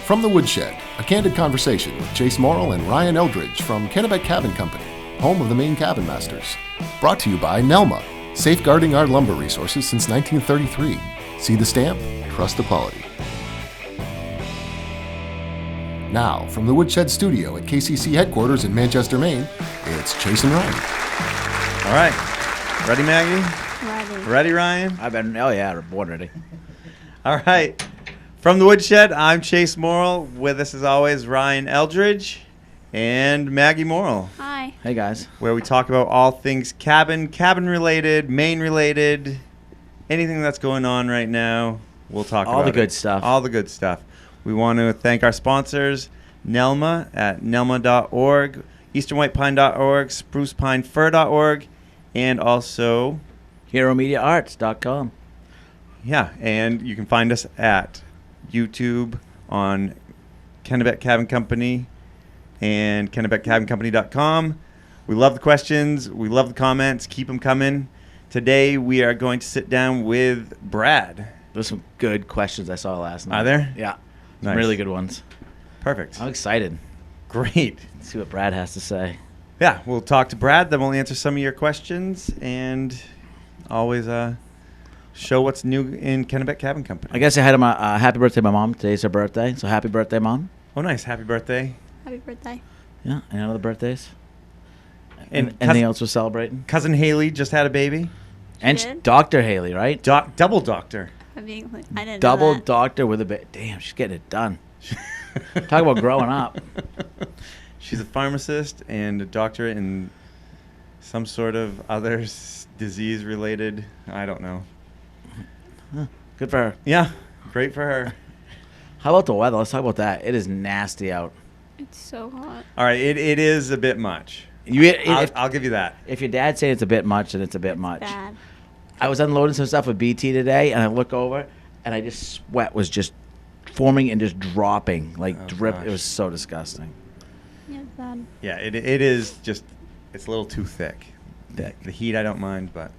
From the Woodshed, a candid conversation with Chase Morrill and Ryan Eldridge from Kennebec Cabin Company, home of the Maine Cabin Masters. Brought to you by Nelma, safeguarding our lumber resources since 1933. See the stamp, trust the quality. Now, from the Woodshed studio at KCC headquarters in Manchester, Maine, it's Chase and Ryan. All right. Ready, Maggie? Ready. Ready, Ryan? I've been, oh yeah, born ready. All right. From the Woodshed, I'm Chase Morrill. With us, as always, Ryan Eldridge and Maggie Morrill. Hi. Hey guys. Where we talk about all things cabin-related, Maine-related, anything that's going on right now, we'll talk about All the it. good stuff. All the good stuff. We want to thank our sponsors, Nelma at nelma.org, easternwhitepine.org, sprucepinefir.org, and also... HeroMediaArts.com. Yeah, and you can find us at YouTube on Kennebec Cabin Company and KennebecCabinCompany.com. We love the questions. We love the comments. Keep them coming. Today, we are going to sit down with Brad. There's some good questions I saw last night. Are there? Yeah. Some Nice. really good ones. Perfect. I'm excited. Great. Let's see what Brad has to say. Yeah, we'll talk to Brad, then we'll answer some of your questions, and always show what's new in Kennebec Cabin Company. I guess I had my happy birthday to my mom. Today's her birthday, so happy birthday, Mom. Oh, nice. Happy birthday. Happy birthday. Yeah, any other birthdays? And Anything else we're celebrating? Cousin Haley just had a baby. And did? Dr. Haley, right? Double doctor. I didn't Double know that. doctor with a bit. Damn, she's getting it done. Talk about growing up. She's a pharmacist and a doctorate in some sort of other disease related. I don't know. Huh, good for her. Yeah, great for her. How about the weather? Let's talk about that. It is nasty out. It's so hot. All right, it is a bit much. I'll give you that. If your dad's saying it's a bit much, then it's a bit much. Bad. I was unloading some stuff with BT today, and I look over, and I just sweat was just forming and just dropping, like drip. gosh. It was so disgusting. Yeah, it's bad. Yeah, it is just, it's a little too thick. Thick. The heat I don't mind, but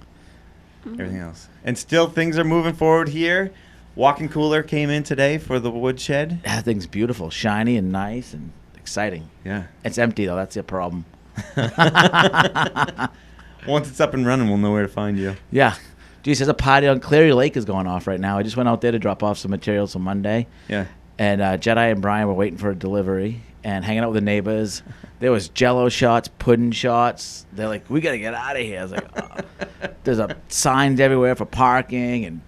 Mhm. everything else. And still things are moving forward here. Walk-in cooler came in today for the Woodshed. That thing's beautiful, shiny and nice and exciting. Yeah. It's empty though. That's the problem. Once it's up and running, we'll know where to find you. Yeah. Geez, there's a party on Cleary Lake is going off right now. I just went out there to drop off some materials on Monday. Yeah. And Jedi and Brian were waiting for a delivery and hanging out with the neighbors. There was Jello shots, pudding shots. They're like, we got to get out of here. I was like, oh. There's signs everywhere for parking and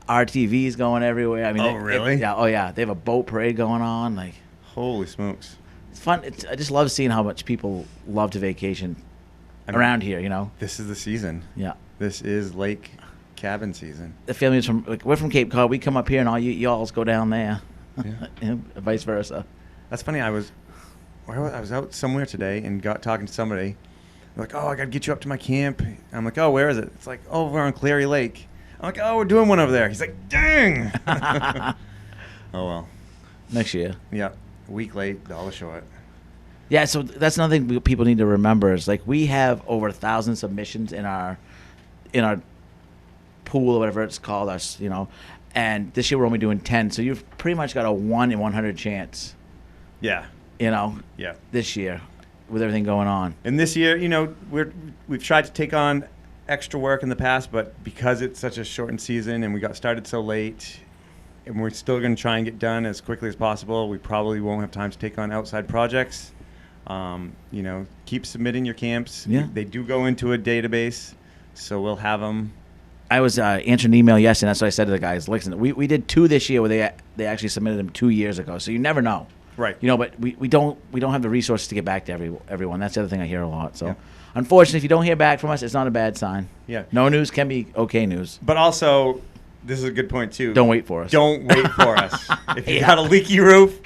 RTVs going everywhere. I mean, Oh, really? yeah. Oh, yeah. They have a boat parade going on. Like, Holy smokes. it's fun. I just love seeing how much people love to vacation I mean, around here, you know? This is the season. Yeah. This is lake cabin season. The family's from, like, we're from Cape Cod. We come up here and all you alls go down there. Yeah. And vice versa. That's funny. I was out somewhere today and got talking to somebody. They're like, oh, I got to get you up to my camp. I'm like, oh, where is it? It's like, oh, we're on Cleary Lake. I'm like, oh, we're doing one over there. He's like, dang. Oh, well. Next year. Yeah. A week late, dollar short. Yeah, so that's another thing people need to remember is like we have over 1,000 submissions in our pool or whatever it's called, us, you know, and this year we're only doing 10. So you've pretty much got a 1 in 100 chance, Yeah. you know, Yeah. this year with everything going on. And this year, you know, we've tried to take on extra work in the past, but because it's such a shortened season and we got started so late, and we're still going to try and get done as quickly as possible, we probably won't have time to take on outside projects. You know, keep submitting your camps. Yeah. They do go into a database, so we'll have them. I was answering an email yesterday, and that's what I said to the guys. Listen, we did 2 this year where they actually submitted them 2 years ago, so you never know. Right. You know, but we don't have the resources to get back to everyone. That's the other thing I hear a lot. So, Yeah. unfortunately, if you don't hear back from us, it's not a bad sign. Yeah. No news can be okay news. But also, this is a good point, too. Don't wait for us. Don't wait for us. If you Yeah. got a leaky roof,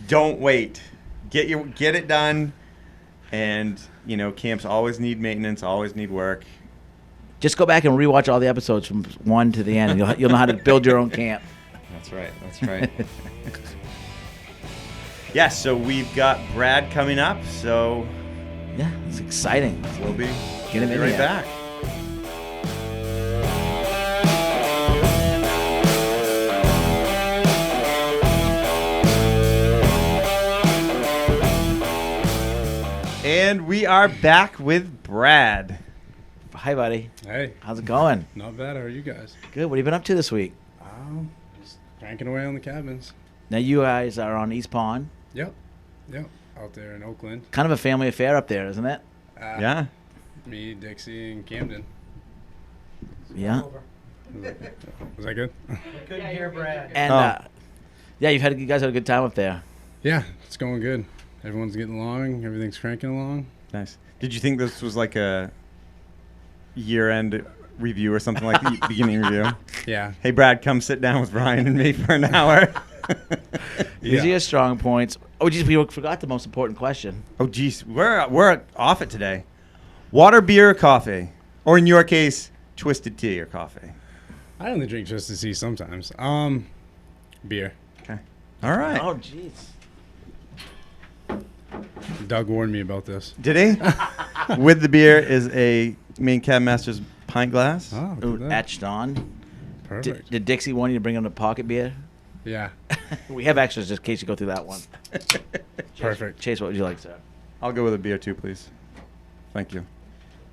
don't wait. Get it done. And, you know, camps always need maintenance, always need work. Just go back and rewatch all the episodes from 1 to the end, and you'll know how to build your own camp. That's right. That's right. Yeah, so we've got Brad coming up, so Yeah, it's exciting. we'll be Get him in right here. back. And we are back with Brad. Hi, buddy. Hey, How's it going? not bad. How are you guys? Good. What have you been up to this week? Just cranking away on the cabins. Now, you guys are on East Pond. Yep. Out there in Oakland. Kind of a family affair up there, isn't it? Yeah. Me, Dixie, and Camden. Yeah. Was that good? Couldn't hear Brad. And, yeah, you guys had a good time up there. Yeah, it's going good. Everyone's getting along. Everything's cranking along. Nice. Did you think this was like a year-end review or something like the beginning review? Yeah. Hey, Brad, come sit down with Ryan and me for an hour. These are your strong points. Oh, geez, we forgot the most important question. Oh, geez. We're off it today. Water, beer, or coffee? Or in your case, twisted tea or coffee? I only drink just to see sometimes. Beer. Okay. All right. Oh, jeez. Doug warned me about this. Did he? With the beer is a Maine Cabin Masters pint glass. Oh, Ooh, look at that. etched on. Perfect. Did Dixie want you to bring him a pocket beer? Yeah. We have extras just in case you go through that one. Perfect. Chase, what would you like, sir? I'll go with a beer too, please. Thank you.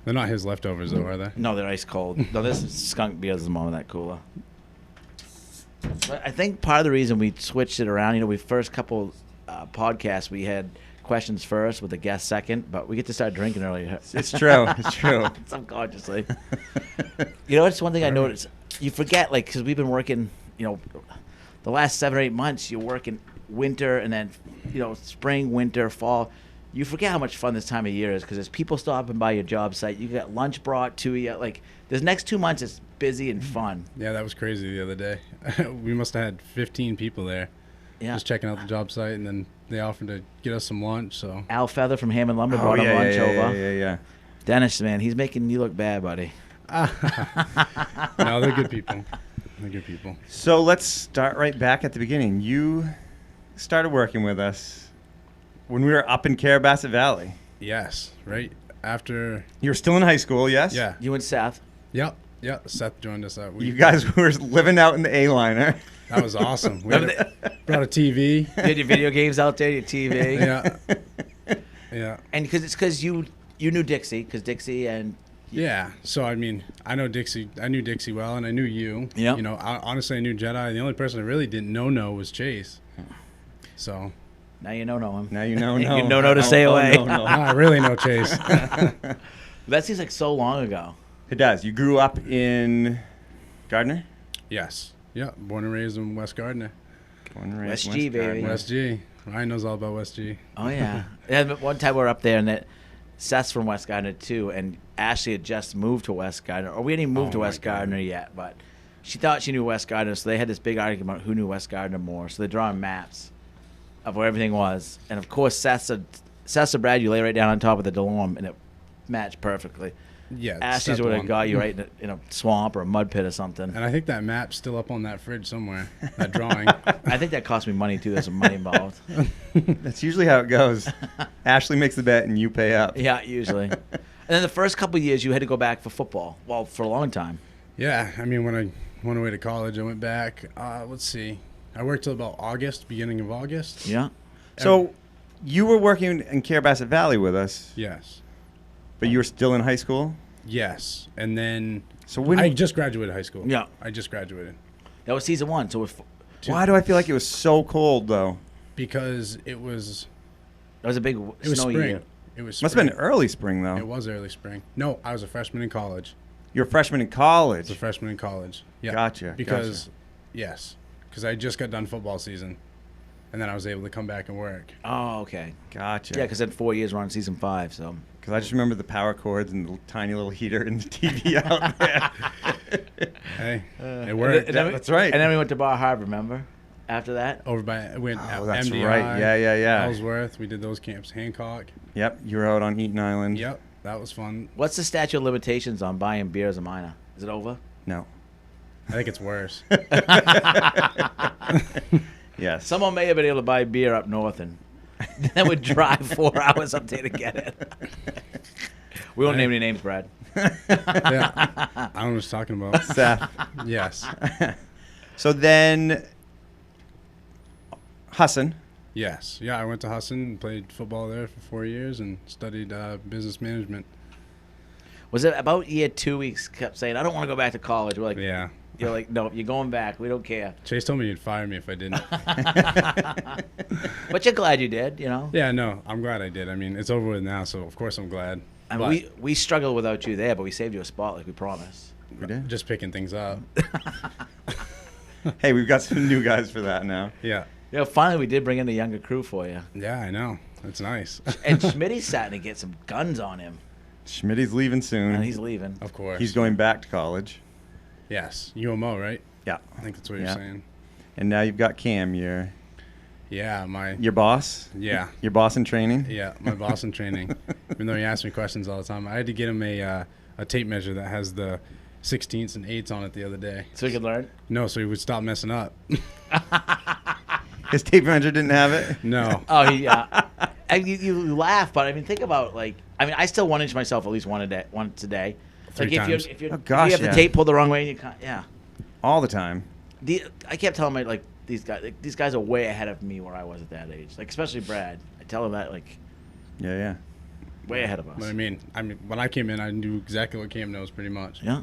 They're not his leftovers, though, are they? No, they're ice cold. No, this is skunk beer. There's a moment that cooler. But I think part of the reason we switched it around, we first couple podcasts, we had questions first with the guest second, but we get to start drinking earlier. It's true. It's true. Subconsciously. It's one thing I noticed. You forget, because we've been working, the last 7 or 8 months, you're working winter and then, spring, winter, fall. You forget how much fun this time of year is because there's people stopping by your job site. You got lunch brought to you. This next 2 months is busy and fun. Yeah, that was crazy the other day. We must have had 15 people there. Yeah. Just checking out the job site, and then they offered to get us some lunch, so. Al Feather from Hammond Lumber Oh, brought him lunch over. Yeah. Dennis, man, he's making you look bad, buddy. No, they're good people. They're good people. So let's start right back at the beginning. You started working with us when we were up in Carrabassett Valley. Yes, right after. You were still in high school, yes? Yeah. You and Seth. Yep. Seth joined us that week. You guys were living out in the A-liner. That was awesome. We brought a TV. You had your video games out there, your TV. Yeah. And because you knew Dixie, because Dixie and... Yeah. So, I mean, I knew Dixie well, and I knew you. Yeah. Honestly, I knew Jedi. The only person I really didn't know was Chase. So. Now you know him. Now you know You know to stay away. No, I really know Chase. That seems like so long ago. It does. You grew up in Gardner? Yes. Yeah. Born and raised in West Gardner. Born and raised West G, baby. Gardner. West G. Ryan knows all about West G. Oh, yeah. But one time we were up there, and Seth's from West Gardner, too, and Ashley had just moved to West Gardner. Or we hadn't even moved to my West God. Gardner yet, but she thought she knew West Gardner, so they had this big argument about who knew West Gardner more. So they're drawing maps of where everything was. And, of course, Seth said, Brad, you lay right down on top of the Delorme, and it matched perfectly. Yeah. Ashley's step would have one. got you right in a swamp or a mud pit or something. And I think that map's still up on that fridge somewhere. That drawing. I think that cost me money, too. There's some money involved. That's usually how it goes. Ashley makes the bet and you pay up. Yeah, usually. And then the first couple of years, you had to go back for football. Well, for a long time. Yeah. I mean, when I went away to college, I went back. Let's see. I worked till about beginning of August. Yeah. So you were working in Carrabassett Valley with us, Yes. but you were still in high school? Yes. And then So when I just graduated high school. Yeah. I just graduated. That was season 1. So why do I feel like it was so cold, though? Because it was that was a big it was snowy spring. year. It was Must have spring. been early spring, though. It was early spring. No, I was a freshman in college. You're a freshman in I was college. a freshman in college. Yeah. Gotcha. Because I just got done football season, and then I was able to come back and work. Oh, okay. Gotcha. Yeah, because then 4 years we're on season 5. So Because I just remember the power cords and the tiny little heater and the TV out there. Hey, it worked. And then That's right. And then we went to Bar Harbor. Remember? After that. Over by went Oh, that's MDI, right. Yeah. Ellsworth. We did those camps. Hancock. Yep, you were out on Eaton Island. Yep, that was fun. What's the statute of limitations on buying beer as a minor? Is it over? No. I think it's worse. Yes. Someone may have been able to buy beer up north and then would drive 4 hours up there to get it. We won't name any names, Brad. Yeah, I don't know what you're talking about. Seth. Yes. So then, Hassan, Yes. Yeah, I went to Husson and played football there for 4 years and studied business management. Was it about year 2 weeks kept saying, I don't want to go back to college? We're like, Yeah. You're like, no, you're going back. We don't care. Chase told me he'd fire me if I didn't. But you're glad you did, you know? Yeah, no, I'm glad I did. I mean, it's over with now, so of course I'm glad. I mean, we struggled without you there, but we saved you a spot like we promised. We did. Just picking things up. Hey, we've got some new guys for that now. Yeah. You know, finally we did bring in a younger crew for you. Yeah, I know. That's nice. And Schmitty's starting to get some guns on him. Schmitty's leaving soon. And he's leaving. Of course. He's going back to college. Yes. UMO, right? Yeah. I think that's what you're Yeah. saying. And now you've got Cam, your boss. Yeah. Your boss in training. Yeah, my boss in training. Even though he asks me questions all the time, I had to get him a tape measure that has the 16ths and 8ths on it the other day. So he could learn? No, so he would stop messing up. His tape measure didn't have it. No. Oh, yeah. And you laugh, but I mean, think about I still 1 inch myself at least once a day. Three Like times. if you Oh, gosh, have the yeah. tape pulled the wrong way, and you can't. Yeah. All the time. I kept telling my these guys are way ahead of me where I was at that age. Like especially Brad. I tell him that Yeah. way ahead of us. But I mean, when I came in, I knew exactly what Cam knows pretty much. Yeah.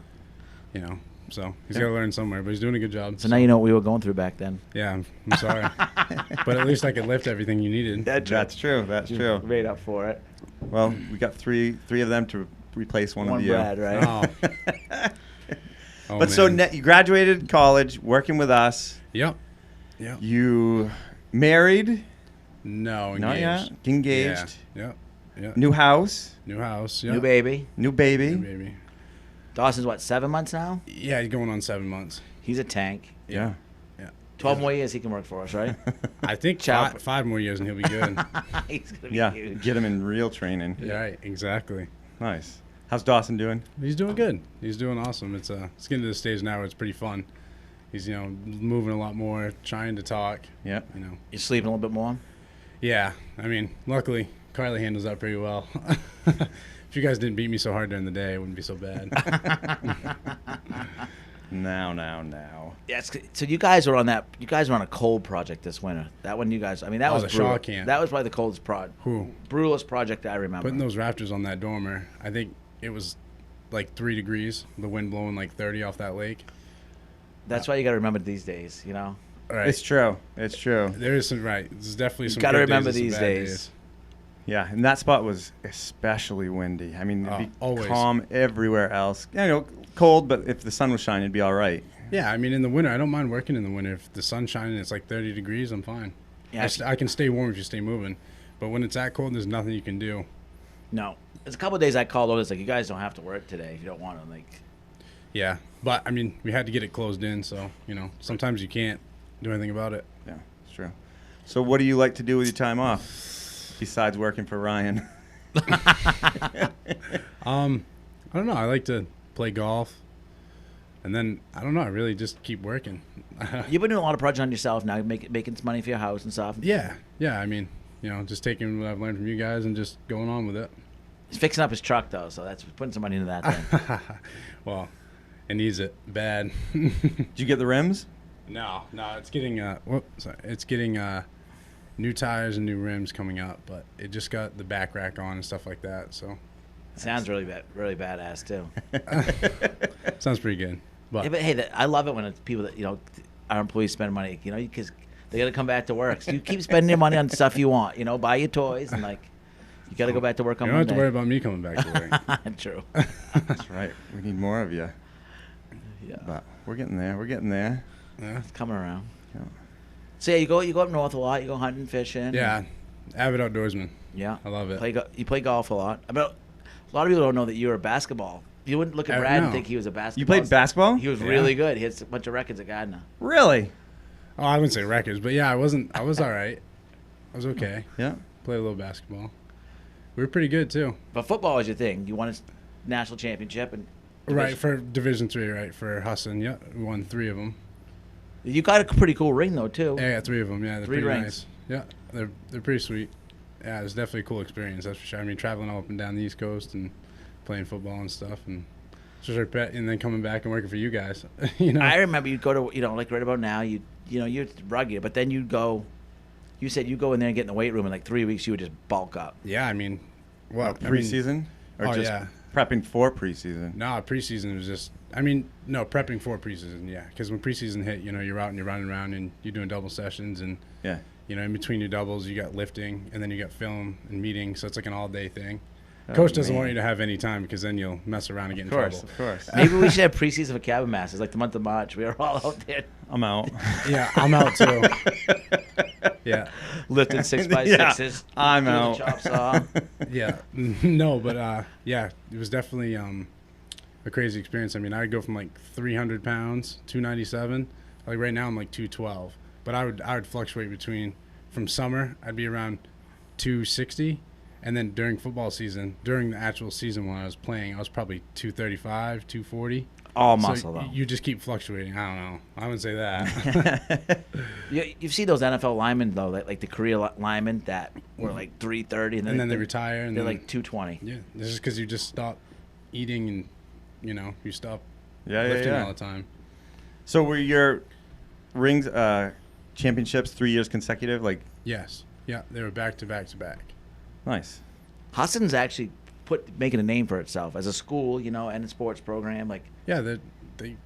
You know, so he's Yeah. got to learn somewhere, but he's doing a good job. So now you know what we were going through back then. Yeah, I'm sorry. But at least I could lift everything you needed. That's true. That's true. Made up for it. Well, we got three of them to replace one of you. Brad, right? Oh. Oh, But so man. you graduated college, working with us. Yep. Yep. You married? No, engaged. Not yet. Engaged. Yeah. Yep. Yep. New house. New house. Yep. New baby. New baby. New baby. Dawson's what, 7 months now? Yeah, he's going on 7 months. He's a tank. Yeah. 12 more years he can work for us, right? I think Ciao. five more years and he'll be good. He's gonna be Yeah. huge. Get him in real training. Yeah, right. Exactly. Nice. How's Dawson doing? He's doing good. He's doing awesome. It's getting to the stage now where it's pretty fun. He's moving a lot more, trying to talk. Yeah. You sleeping a little bit more? Yeah. I mean, luckily Carly handles that pretty well. If you guys didn't beat me so hard during the day, it wouldn't be so bad. Now. Yeah. So you guys were on that. You guys were on a cold project this winter. That one, you guys. I mean, that was the brutal. Shaw camp. That was probably the coldest Who? brutalest project I remember. Putting those rafters on that dormer, I think it was like 3 degrees. The wind blowing like 30 off that lake. That's why you got to remember these days. You know. All right. It's true. It's true. There is some right. There's definitely some. Got to good remember days and some these bad days. Yeah, and that spot was especially windy. I mean, it'd be always. calm everywhere else. Cold, but if the sun was shining, it'd be all right. Yeah, I mean, in the winter, I don't mind working in the winter. If the sun's shining and it's like 30 degrees, I'm fine. Yeah. I can stay warm if you stay moving. But when it's that cold, there's nothing you can do. No. There's a couple of days I called over. It's like, you guys don't have to work today if you don't want to. Like, Yeah, but I mean, we had to get it closed in, so sometimes you can't do anything about it. Yeah, it's true. So what do you like to do with your time off besides working for Ryan? I don't know. I like to play golf, and then I don't know. I really just keep working. you've been doing a lot of projects on yourself now, making some money for your house and stuff. Yeah. I mean, just taking what I've learned from you guys and just going on with it. He's fixing up his truck though, so that's putting some money into that thing. Well, it needs it bad. Did you get the rims? No, it's getting it's getting new tires and new rims coming up, but it just got the back rack on and stuff like that. So Sounds really badass too. sounds pretty good. But Yeah, but hey, I love it when it's people that our employees spend money, because they got to come back to work. So you keep spending your money on stuff you want, buy your toys and you got to go back to work on you don't have to Monday. worry about me coming back to work. True. That's right. We need more of you. Yeah, But we're getting there. We're getting there. Yeah. it's coming around. Yeah. So yeah, you go up north a lot. You go hunting, fishing. Yeah, avid outdoorsman. Yeah. I love it. You play golf a lot. I mean, a lot of people don't know that you're a basketball. You wouldn't look at Brad and no. think he was a basketball. You played basketball? He was Yeah. really good. He had a bunch of records at Gardner. Really? Oh, I wouldn't say records, but yeah, I was all right. I was okay. Yeah. Played a little basketball. We were pretty good too. But football is your thing. You won a national championship and Right, for Division III, right, for Husson. Yeah, we won 3 of them. you got a pretty cool ring though too. Yeah, 3 of them. Yeah, they're 3 pretty rings. nice. Yeah, they're pretty sweet. Yeah, it was definitely a cool experience, that's for sure. I mean, traveling all up and down the East Coast and playing football and stuff, and and then coming back and working for you guys. I remember you'd go to like right about now you're rugged, but then you'd go You said you go in there and get in the weight room in like 3 weeks, you would just bulk up. Yeah, I mean, well, Preseason? Or oh, just yeah. prepping for preseason? No, preseason was just, no, prepping for preseason, yeah. Because when preseason hit, you're out and you're running around and you're doing double sessions. And, Yeah. in between your doubles, you got lifting and then you got film and meetings. So it's like an all-day thing. Coach doesn't want you to have any time because then you'll mess around and get in trouble. Of course. Maybe we should have preseason for Cabin Masters, like the month of March. We are all out there I'm out. Yeah, I'm out too. Yeah. lifting 6x6s. Yeah, I'm doing the out. chop saw. Yeah. No, but yeah, it was definitely a crazy experience. I mean, I'd go from like 300 pounds, 297. Like right now I'm like 212. But I would fluctuate between, from summer, I'd be around 260. And then during football season, during the actual season when I was playing, I was probably 235, 240. All So muscle, though. you just keep fluctuating. I don't know. I wouldn't say that. You see those NFL linemen, though, like the career linemen that were like 330. And then they retire. And they're then, like 220. Yeah, this is because you just stop eating and, you stop Yeah, lifting yeah. all the time. So were your rings, championships 3 years consecutive? Like, Yes. Yeah, they were back to back to back. nice. Huston's actually making a name for itself as a school, and a sports program. Like, Yeah,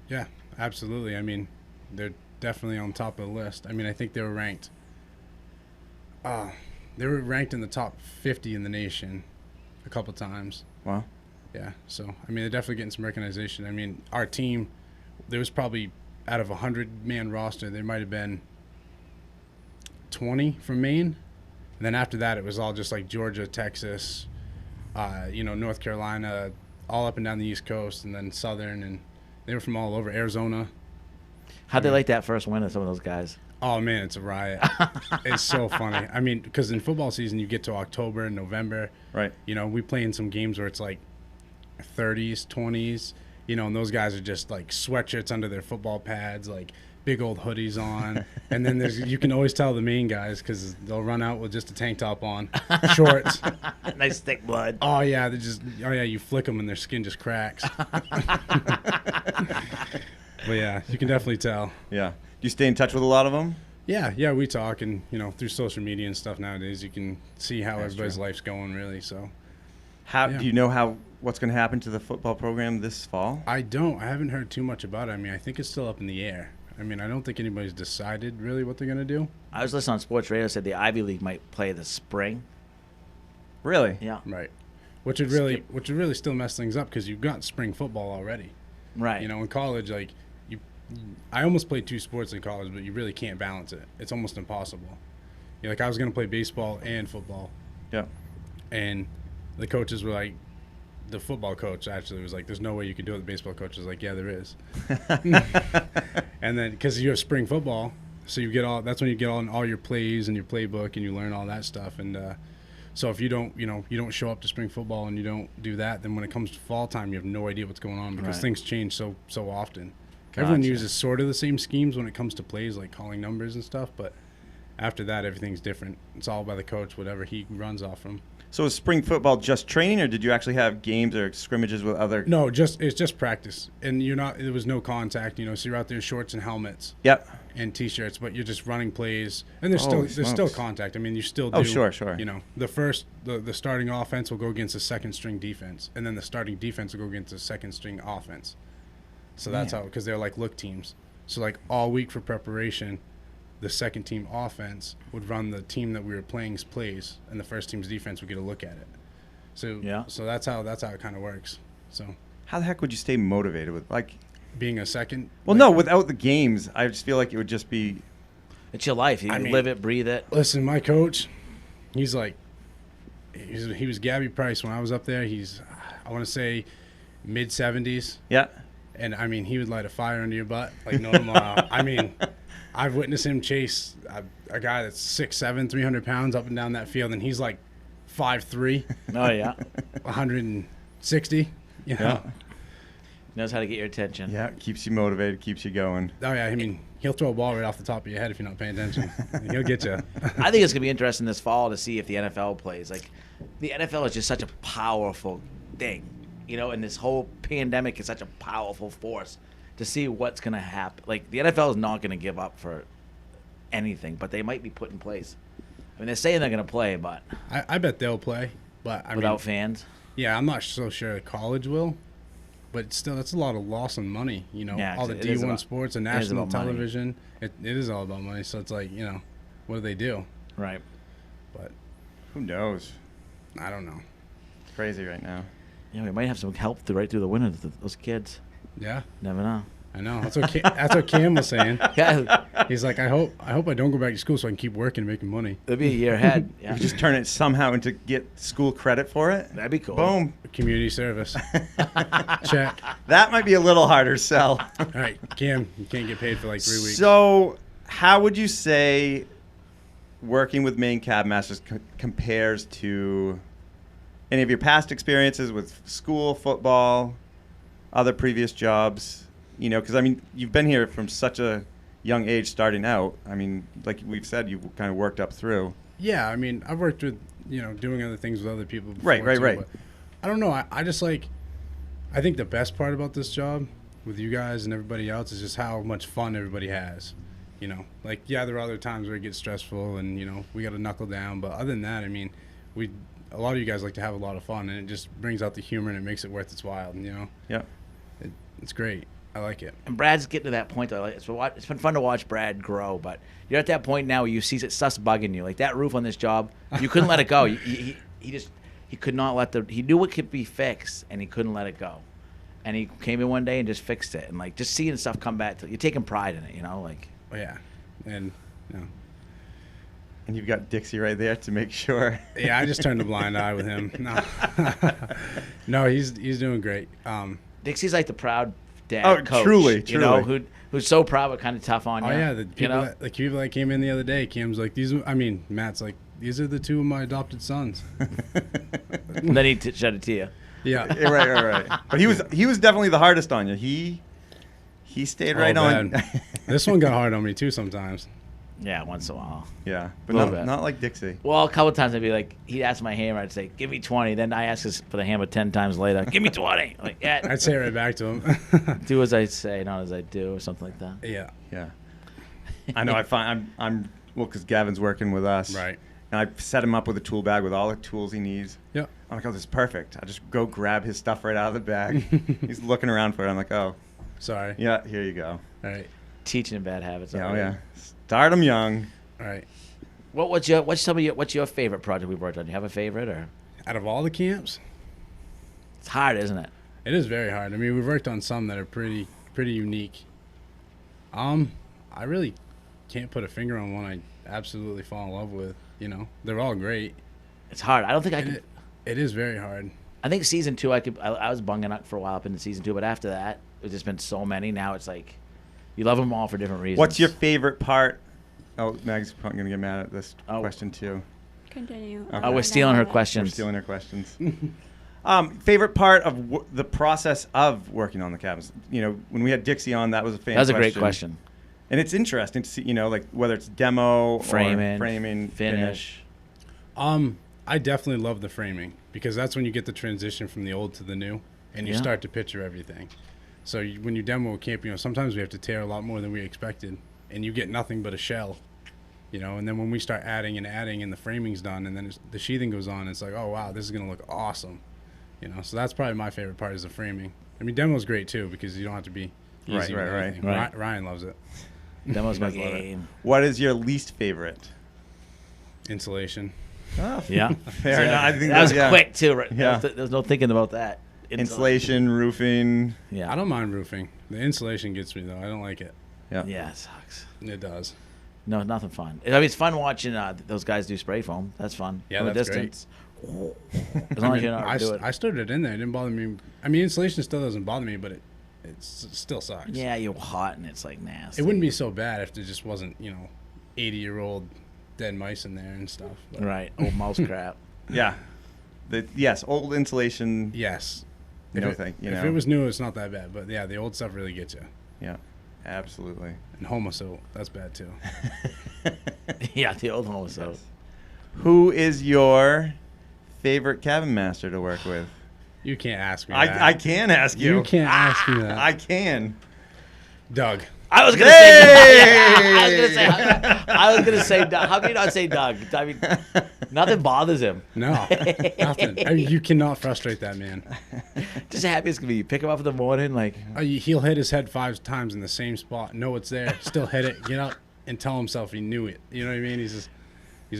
yeah, absolutely. I mean, they're definitely on top of the list. I mean, I think they were ranked. They were ranked in the top 50 in the nation a couple times. Wow. Yeah, so I mean, they're definitely getting some recognition. I mean, our team, there was probably out of a 100-man roster, there might have been 20 from Maine, and then after that, it was all just like Georgia, Texas, North Carolina, all up and down the East Coast, and then Southern, and they were from all over. Arizona. how'd they like that first win of some of those guys? Oh man, it's a riot. It's so funny. I mean, because in football season, you get to October and November. Right. We play in some games where it's like 30s, 20s, and those guys are just like sweatshirts under their football pads, like big old hoodies on. And then you can always tell the Maine guys because they'll run out with just a tank top on, shorts. Nice thick blood. Oh yeah, you flick them and their skin just cracks. But yeah, you can definitely tell. Yeah. Do you stay in touch with a lot of them? Yeah, we talk, and through social media and stuff nowadays, you can see how That's everybody's true. life's going, really. So How Yeah. do you know what's going to happen to the football program this fall? I haven't heard too much about it. I mean, I think it's still up in the air. I mean, I don't think anybody's decided really what they're gonna do. I was listening on sports radio. Said the Ivy League might play this spring. Really? Yeah. Right. Which would really still mess things up because you've got spring football already. Right. In college, like I almost played 2 sports in college, but you really can't balance it. It's almost impossible. Like I was gonna play baseball and football, Yeah. and the coaches were like, the football coach actually was like, "There's no way you can do it." The baseball coach was like, "Yeah, there is." And then because you have spring football, so that's when you get all your plays and your playbook and you learn all that stuff. And so if you don't show up to spring football and you don't do that, then when it comes to fall time, you have no idea what's going on because Right. things change so often. Everyone Gotcha. uses sort of the same schemes when it comes to plays, like calling numbers and stuff, but after that, everything's different. It's all by the coach, whatever he runs off from. So is spring football just training, or did you actually have games or scrimmages with other? No, it's just practice, and there was no contact. So you're out there in shorts and helmets Yep. and t-shirts, but you're just running plays, and there's Holy still smokes. contact. I mean, you still do. Oh, sure. The starting offense will go against the second string defense, and then the starting defense will go against the second string offense. So that's Man. how, because they're like look teams. So like all week for preparation, the second team offense would run the team that we were playing's plays, and the first team's defense would get a look at it. So Yeah. So that's how it kind of works. So How the heck would you stay motivated with being a second. Well, no, without the games, I just feel like it would just be. It's your life. You live it, breathe it. Listen, my coach, he's like, he was Gabby Price when I was up there. He's, I want to say, mid-70s. Yeah. And, I mean, he would light a fire under your butt like no tomorrow. I mean, I've witnessed him chase a guy that's 6'7", 300 pounds up and down that field, and he's like 5'3", Oh yeah. 160. You know? Yeah. Knows how to get your attention. Yeah. Keeps you motivated. Keeps you going. Oh, yeah, I mean, he'll throw a ball right off the top of your head if you're not paying attention. He'll get you. I think it's gonna be interesting this fall to see if the NFL plays. Like, the NFL is just such a powerful thing, and this whole pandemic is such a powerful force. To see what's gonna happen. Like, the NFL is not gonna give up for anything, but they might be put in place. I mean, they're saying they're going to play, but I bet they'll play, but I without mean, fans. yeah, I'm not so sure college will, but still, that's a lot of loss on money. You know, Yeah, all the it is D1 about- sports and it is national about money. television. It is all about money. So it's like, you know, what do they do? Right. But Who knows? I don't know. It's crazy right now. Yeah, we might have some help right through the winter. Those kids. Yeah, Never know. I know. That's what Cam was saying. Yeah, He's like, I hope I don't go back to school so I can keep working and making money. it'll be a year ahead. You Yeah, could just turn it somehow into get school credit for it. that'd be cool. Boom. Community service. Check. That might be a little harder sell. All right, Cam, you can't get paid for like 3 weeks. So, how would you say working with Maine Cabin Masters compares to any of your past experiences with school, football, other previous jobs? You know, because I mean, you've been here from such a young age starting out. I mean, like we've said, you've kind of worked up through. Yeah, I mean, I've worked with, you know, doing other things with other people before. Right. But I don't know. I just like, I think the best part about this job with you guys and everybody else is just how much fun everybody has. You know, like, yeah, there are other times where it gets stressful and, you know, we got to knuckle down. But other than that, I mean, a lot of you guys like to have a lot of fun, and it just brings out the humor and it makes it worth its while. You know, Yeah. it's great. I like it. And Brad's getting to that point. Though. Like, it's been fun to watch Brad grow, but you're at that point now where you see stuff's bugging you. Like that roof on this job, you couldn't let it go. He could not let he knew it could be fixed, and he couldn't let it go. And he came in one day and just fixed it. And like just seeing stuff come back, you're taking pride in it. You know, like. Oh, yeah, and you know. And you've got Dixie right there to make sure. Yeah, I just turned a blind eye with him. No, no, he's doing great. Dixie's like the proud dad Oh, coach. truly, You know, truly. who's so proud but kind of tough on you. Oh yeah, the you people, know? the people that came in the other day, Kim's like, Matt's like, these are the two of my adopted sons. And then he shed it to you. Yeah. Yeah, right. But he was definitely the hardest on you. He stayed right on. bad. This one got hard on me too sometimes. Yeah, once in a while. Yeah, but Little bit. not like Dixie. Well, a couple of times I'd be like, he'd ask my hammer, I'd say, give me 20. Then I ask for the hammer 10 times later, give me 20. Like, yeah, I'd say it right back to him. do as I say, not as I do, or something like that. Yeah. Yeah, I know. I find I'm well because Gavin's working with us. Right. And I set him up with a tool bag with all the tools he needs. Yep. I'm like, oh, this is perfect. I just go grab his stuff right out of the bag. He's looking around for it. I'm like, oh, Sorry. yeah, here you go. All right. Teaching him bad habits. Yeah, oh, already. yeah. Start him young. All right. What's your favorite project we've worked on? Do you have a favorite, or Out of all the camps, it's hard, isn't it? it is very hard. I mean, we've worked on some that are pretty unique. I really can't put a finger on one I absolutely fall in love with. You know, they're all great. It's hard. I don't think I And could. it is very hard. I think season 2, I was bunging up for a while up into season 2, but after that, there's just been so many. Now it's like you love them all for different reasons. What's your favorite part? Oh, Mag's probably gonna get mad at this Oh. question too. Continue. Okay. Oh, we're stealing her We're questions. stealing her questions. Favorite part of the process of working on the cabins? You know, when we had Dixie on, that was a fan. That was a great question. And it's interesting to see, you know, like whether it's demo Framing, or framing, finish. I definitely love the framing because that's when you get the transition from the old to the new, and you Yeah. start to picture everything. So when you demo a camp, you know, sometimes we have to tear a lot more than we expected, and you get nothing but a shell, you know. And then when we start adding, and the framing's done, and then the sheathing goes on, it's like, oh wow, this is gonna look awesome, you know. So that's probably my favorite part is the framing. I mean, demo's great too because you don't have to be easy with Right. everything. Right. Ryan loves it. Demo's my Guys love it. game. What is your least favorite? Insulation. Oh, Yeah. fair enough. I think that was yeah. quick too. Right? Yeah. There's no thinking about that. Insulation, roofing. Yeah. I don't mind roofing. The insulation gets me though. I don't like it. Yeah. Yeah, it sucks. It does. No, nothing fun. I mean, it's fun watching those guys do spray foam. That's fun. Yeah, From a that's great. distance. As long as you know how I, to do it. I stood it in there. It didn't bother me. I mean, insulation still doesn't bother me, but it still sucks. Yeah, you're hot and it's like nasty. It wouldn't be so bad if there just wasn't, 80-year-old dead mice in there and stuff. But Right. Old mouse crap. Yeah. Yes, old insulation. yes. No if thing, if it was new, it's not that bad. But yeah, the old stuff really gets you. Yeah, absolutely. And homosil, that's bad too. Yeah, the old one was so. Who is your favorite cabin master to work with? You can't ask me that. I can ask you. You can't ask me that. I can. Doug. I was gonna say. I was gonna say Doug. How can you not say Doug? I mean, nothing bothers him. No, nothing. I mean, you cannot frustrate that man. Just happy as can be. You pick him up in the morning, like He'll hit his head 5 times in the same spot, know it's there, still hit it, get up, and tell himself he knew it. You know what I mean? He's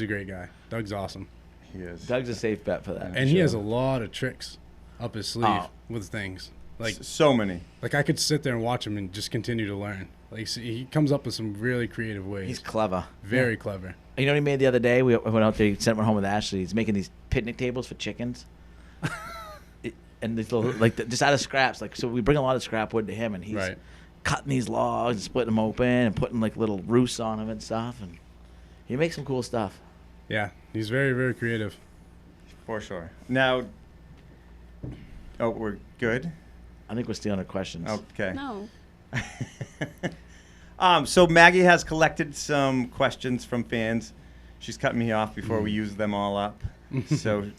a great guy. Doug's awesome. He is. Doug's a safe bet for that. And he has a lot of tricks up his sleeve with things. Like So many. Like I could sit there and watch him and just continue to learn. Like he comes up with some really creative ways. He's clever. Very clever. You know what he made the other day? We went out there. He sent one home with Ashley. He's making these picnic tables for chickens. And these little, just out of scraps. So we bring a lot of scrap wood to him, and he's cutting these logs and splitting them open and putting little roosts on them and stuff. And he makes some cool stuff. Yeah, he's very, very creative. For sure. Now, we're good? I think we're stealing her questions. Okay. No. So Maggie has collected some questions from fans. She's cut me off before we use them all up. So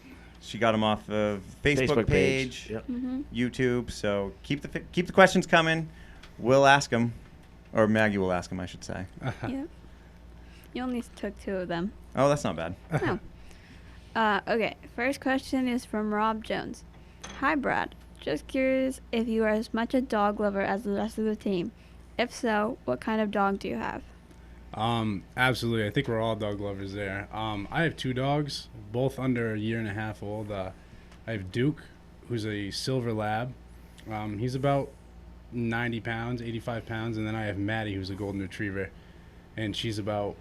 she got them off of Facebook page, Yep. YouTube. So keep the questions coming. We'll ask them, or Maggie will ask them, I should say. Yep. You only took 2 of them. Oh, that's not bad. No. Okay. First question is from Rob Jones. Hi, Brad. Just curious if you are as much a dog lover as the rest of the team. If so, what kind of dog do you have? Absolutely. I think we're all dog lovers there. I have 2 dogs, both under a year and a half old. I have Duke, who's a silver lab. He's about 90 pounds, 85 pounds. And then I have Maddie, who's a golden retriever. And she's about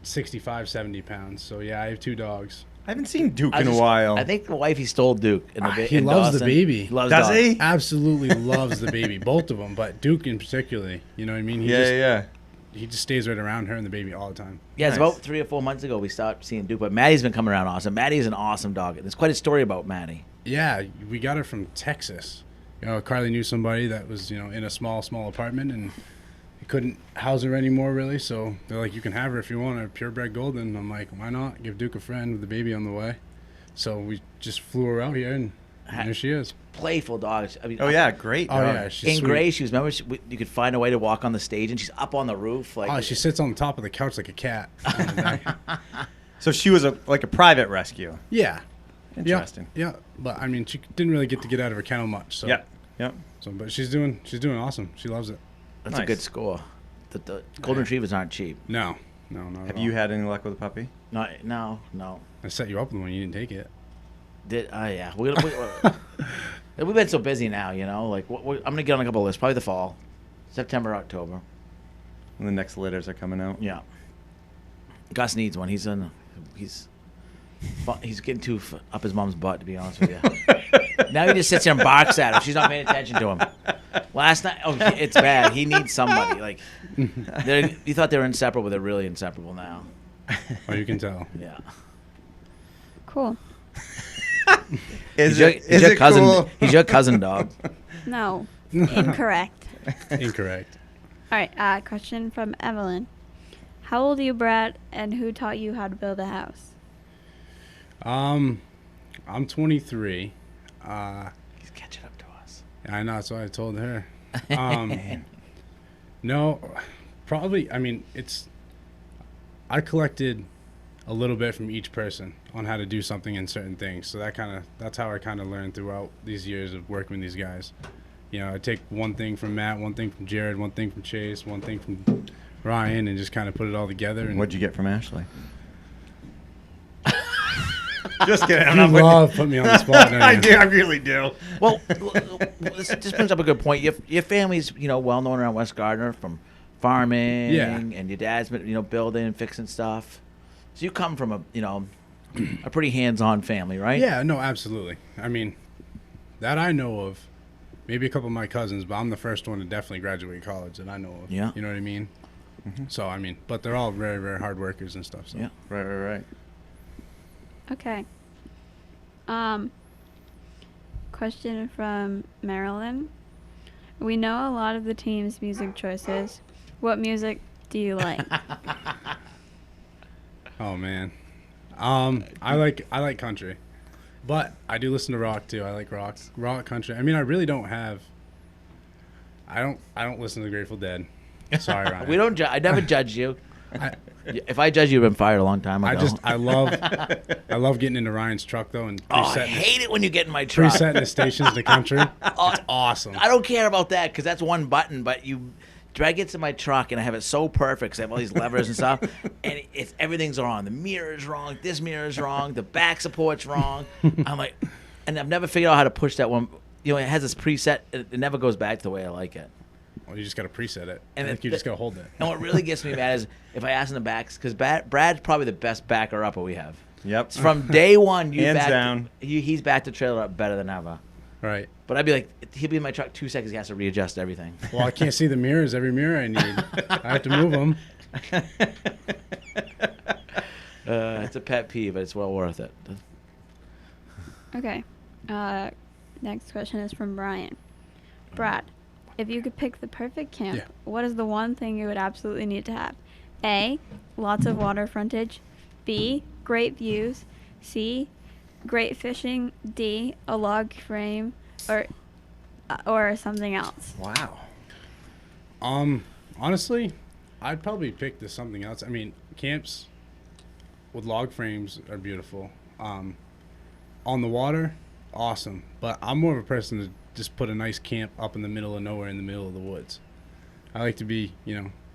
65, 70 pounds. So, yeah, I have 2 dogs. I haven't seen Duke in a while. I think the wifey stole Duke. He loves the baby. He loves Does dogs. he? Absolutely loves the baby, both of them, but Duke in particular. You know what I mean? He just stays right around her and the baby all the time. Yeah, it's Nice. about 3 or 4 months ago we stopped seeing Duke, but Maddie's been coming around awesome. Maddie's an awesome dog. There's quite a story about Maddie. Yeah, we got her from Texas. Carly knew somebody that was, in a small apartment, and he couldn't house her anymore, really. So they're like, you can have her if you want her, purebred golden. I'm like, why not? Give Duke a friend with the baby on the way. So we just flew her out here, and there she is. Playful dog. I mean, Great. Oh, dog. yeah, she's in sweet. Gray, you could find a way to walk on the stage, and she's up on the roof. She sits on the top of the couch like a cat. So she was a private rescue. Yeah. Interesting. Yeah, but I mean, she didn't really get to get out of her kennel much. So. Yep. So, but she's doing awesome. She loves it. That's Nice. a good score. The golden retrievers aren't cheap. No, not at Have all. you had any luck with a puppy? No. I set you up with one. You didn't take it. Yeah. We've been so busy now, I'm gonna get on a couple of lists. Probably the fall, September, October. And the next litters are coming out. Yeah. Gus needs one. He's getting too up his mom's butt, to be honest with you. Now he just sits there and barks at her. She's not paying attention to him. Last night, it's bad. He needs somebody. You thought they were inseparable, they're really inseparable now. Oh, you can tell. Yeah. Cool. Is your it cousin? cool? He's your cousin dog. No. Incorrect. Incorrect. All right. Question from Evelyn. How old are you, Brad, and who taught you how to build a house? I'm 23. He's catching up to us. I know. That's what I told her. No, probably. I mean, I collected a little bit from each person on how to do something in certain things. So that's how I kind of learned throughout these years of working with these guys. I take one thing from Matt, one thing from Jared, one thing from Chase, one thing from Ryan, and just kind of put it all together. And What'd you get from Ashley? Just kidding. you love putting me on the spot. don't you? I do. I really do. Well, this brings up a good point. Your family's, well known around West Gardner from farming, Yeah. and your dad's been, building and fixing stuff. So you come from a pretty hands-on family, right? Yeah, no, absolutely. I mean, that I know of. Maybe a couple of my cousins, but I'm the first one to definitely graduate college that I know of. Yeah. You know what I mean? Mm-hmm. So, I mean, but they're all very, very hard workers and stuff. So. Yeah. Right. Okay. Question from Marilyn. We know a lot of the team's music choices. What music do you like? Oh man, I like country, but I do listen to rock too. I like rock country. I mean, I really don't have. I don't listen to the Grateful Dead. Sorry, Ryan. We don't. I never judge you. If I judge you, you've been fired a long time ago. I love getting into Ryan's truck though and I hate it when you get in my truck. presetting the stations in the country. It's awesome. I don't care about that because that's one button, but you drag it to my truck and I have it so perfect because I have all these levers and stuff, and everything's wrong. The mirror is wrong. This mirror is wrong. The back support's wrong. I'm like, and I've never figured out how to push that one. You know, it has this preset. It never goes back to the way I like it. Well, you just got to preset it. And I think you just got to hold it. And what really gets me mad is if I ask in the backs, because Brad's probably the best backer upper we have. Yep. From day one, Hands down. He's backed the trailer up better than ever. Right. But I'd be like, he'll be in my truck 2 seconds. He has to readjust everything. Well, I can't see the mirrors. Every mirror I need, I have to move them. It's a pet peeve, but it's well worth it. Okay. Next question is from Brian. Brad, if you could pick the perfect camp, Yeah. what is the one thing you would absolutely need to have? A, lots of water frontage. B, great views. C, great fishing. D, a log frame, or something else. Wow. Honestly, I'd probably pick this something else. I mean, camps with log frames are beautiful. On the water, awesome. But I'm more of a person to just put a nice camp up in the middle of nowhere in the middle of the woods. I like to be,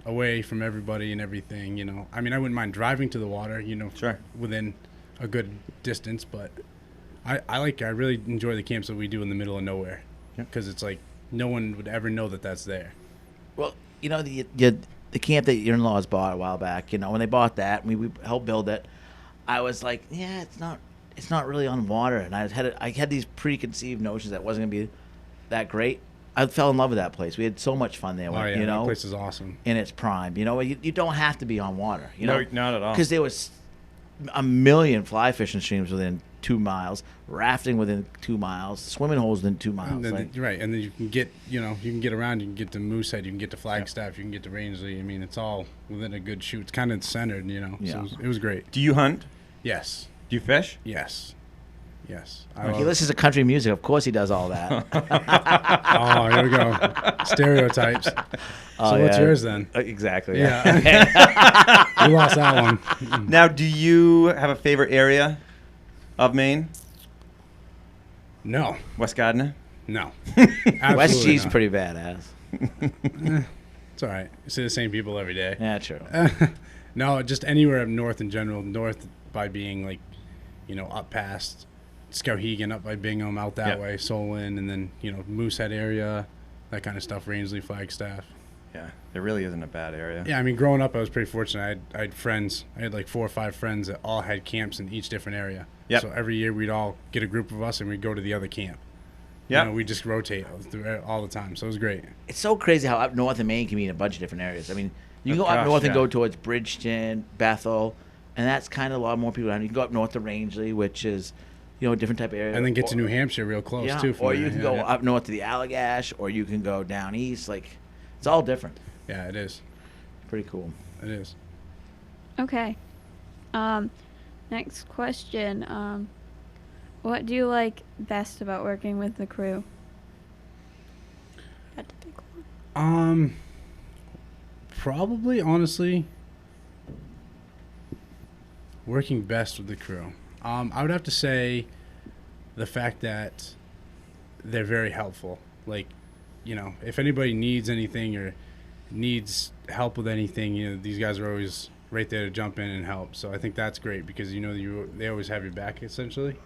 away from everybody and everything, I mean, I wouldn't mind driving to the water, Sure. within a good distance, but I really enjoy the camps that we do in the middle of nowhere because it's like no one would ever know that that's there. Well, the camp that your in-laws bought a while back, when they bought that, we helped build it. I was like, yeah, it's not really on water, and I had these preconceived notions that it wasn't gonna be that great. I fell in love with that place. We had so much fun there. Oh yeah, that place is awesome. In its prime, you don't have to be on water. No, not at all. Because there was a million fly fishing streams within 2 miles, rafting within 2 miles, swimming holes within 2 miles. And then, right, and then you can get, you can get around. You can get to Moosehead. You can get to Flagstaff. You can get to Rangeley. I mean, it's all within a good shoot. It's kind of centered, Yeah. So it was great. Do you hunt? Yes. Do you fish? Yes. He listens to country music. Of course, he does all that. Oh, here we go. Stereotypes. So what's yours then? Exactly. Yeah. You lost that one. Now, do you have a favorite area of Maine? No. West Gardner? No. West G's not. pretty badass. It's all right. You see the same people every day. Yeah, true. No, just anywhere up north in general. North by being like, up past Skowhegan, up by Bingham, out that way, Solon, and then, Moosehead area, that kind of stuff, Rangeley, Flagstaff. Yeah, it really isn't a bad area. Yeah, I mean, growing up, I was pretty fortunate. I had friends. I had like 4 or 5 friends that all had camps in each different area. Yep. So every year we'd all get a group of us and we'd go to the other camp. Yeah. We just rotate all the time. So it was great. It's so crazy how up north in Maine can be in a bunch of different areas. I mean, you can go up north and go towards Bridgeton, Bethel, and that's kind of a lot more people around. You can go up north to Rangeley, which is, a different type of area. And then get to New Hampshire real close, too. Or you can go up north to the Allagash, or you can go down east. Like, it's all different. Yeah, it is. Pretty cool. It is. Okay. Next question. What do you like best about working with the crew? Had to pick one. Probably, honestly, working best with the crew. I would have to say the fact that they're very helpful. Like, if anybody needs anything or needs help with anything, these guys are always right there to jump in and help. So I think that's great because, they always have your back, essentially.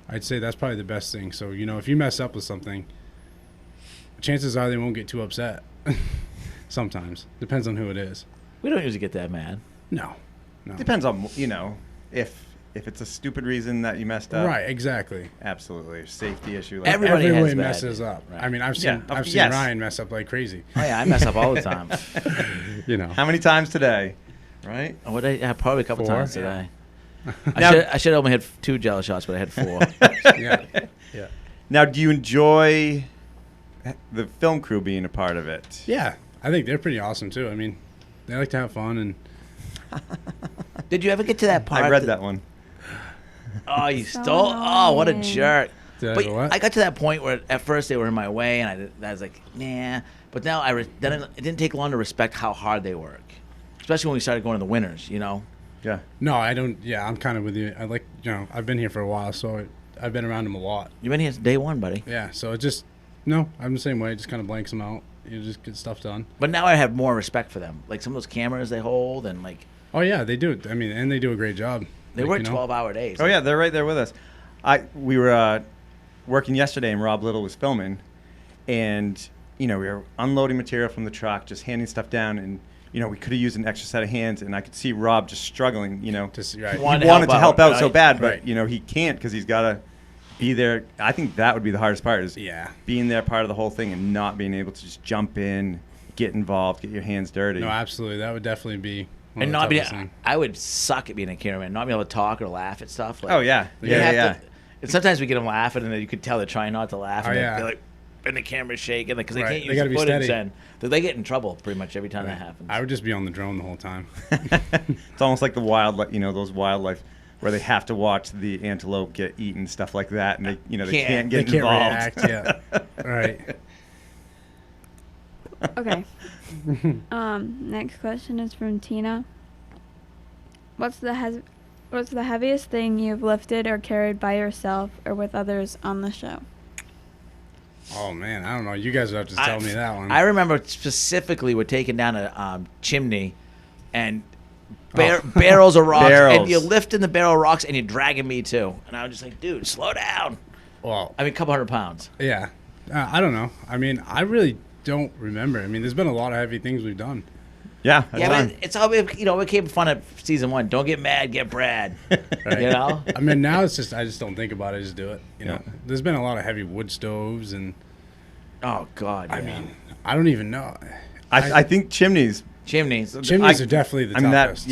I'd say that's probably the best thing. So, if you mess up with something, chances are they won't get too upset. Sometimes. Depends on who it is. We don't usually get that mad. No. Depends on, if it's a stupid reason that you messed up. Right, exactly. Absolutely. Safety issue. Like Everybody has bad messes days. up. Right. I mean, I've seen Yes. Ryan mess up like crazy. Oh, yeah, I mess up all the time. How many times today? Right? Probably a couple 4? times today. Now- I should have only had 2 jello shots, but I had 4. Yeah. Now, do you enjoy the film crew being a part of it? Yeah. I think they're pretty awesome, too. I mean, they like to have fun. And Did you ever get to that part? I read that one. Oh, you So stole? Oh, what a annoying. jerk. Did I But go what? I got to that point where at first they were in my way, and I was like, nah. But now then it didn't take long to respect how hard they work, especially when we started going in the winters. Yeah. No, I don't. Yeah, I'm kind of with you. I like, I've been here for a while, so I've been around them a lot. You've been here since day one, buddy. Yeah, so it just, no, I'm the same way. It just kind of blanks them out. You just get stuff done. But now I have more respect for them. Like some of those cameras they hold and like. Oh yeah, they do. I mean, and they do a great job. They work 12-hour days. Oh yeah, they're right there with us. We were working yesterday, and Rob Little was filming, and we were unloading material from the truck, just handing stuff down, and we could have used an extra set of hands, and I could see Rob just struggling. Just right. He wanted to help out so bad, but Right. he can't because he's got to be there. I think that would be the hardest part is being there part of the whole thing and not being able to just jump in, get involved, get your hands dirty. No, absolutely. That would definitely be. And not be, I would suck at being a cameraman, not be able to talk or laugh at stuff. Like, oh yeah, yeah. And sometimes we get them laughing, and then you could tell they're trying not to laugh. And yeah. they're like, and the camera's shaking because they can't They use gotta the be footage. steady. And they get in trouble pretty much every time that happens. I would just be on the drone the whole time. It's almost like the wildlife, those wildlife where they have to watch the antelope get eaten, stuff like that, and they can't get They involved. can't react. Yeah. Right. Okay. Next question is from Tina. What's the heaviest thing you've lifted or carried by yourself or with others on the show? Oh man, I don't know. You guys would have to tell me that one. I remember specifically we're taking down a chimney and barrels of rocks, and you're lifting the barrel of rocks and you're dragging me too. And I was just like, dude, slow down. Well, I mean, a couple 100 pounds. Yeah. I don't know. I mean, I really don't remember. I mean, there's been a lot of heavy things we've done. Yeah, but it's all it became fun at season 1. Don't get mad, get Brad. Right. I mean, now it's just I just don't think about it. I just do it. There's been a lot of heavy wood stoves and. Oh God! I mean, I don't even know. I think chimneys. Chimneys are definitely the toughest.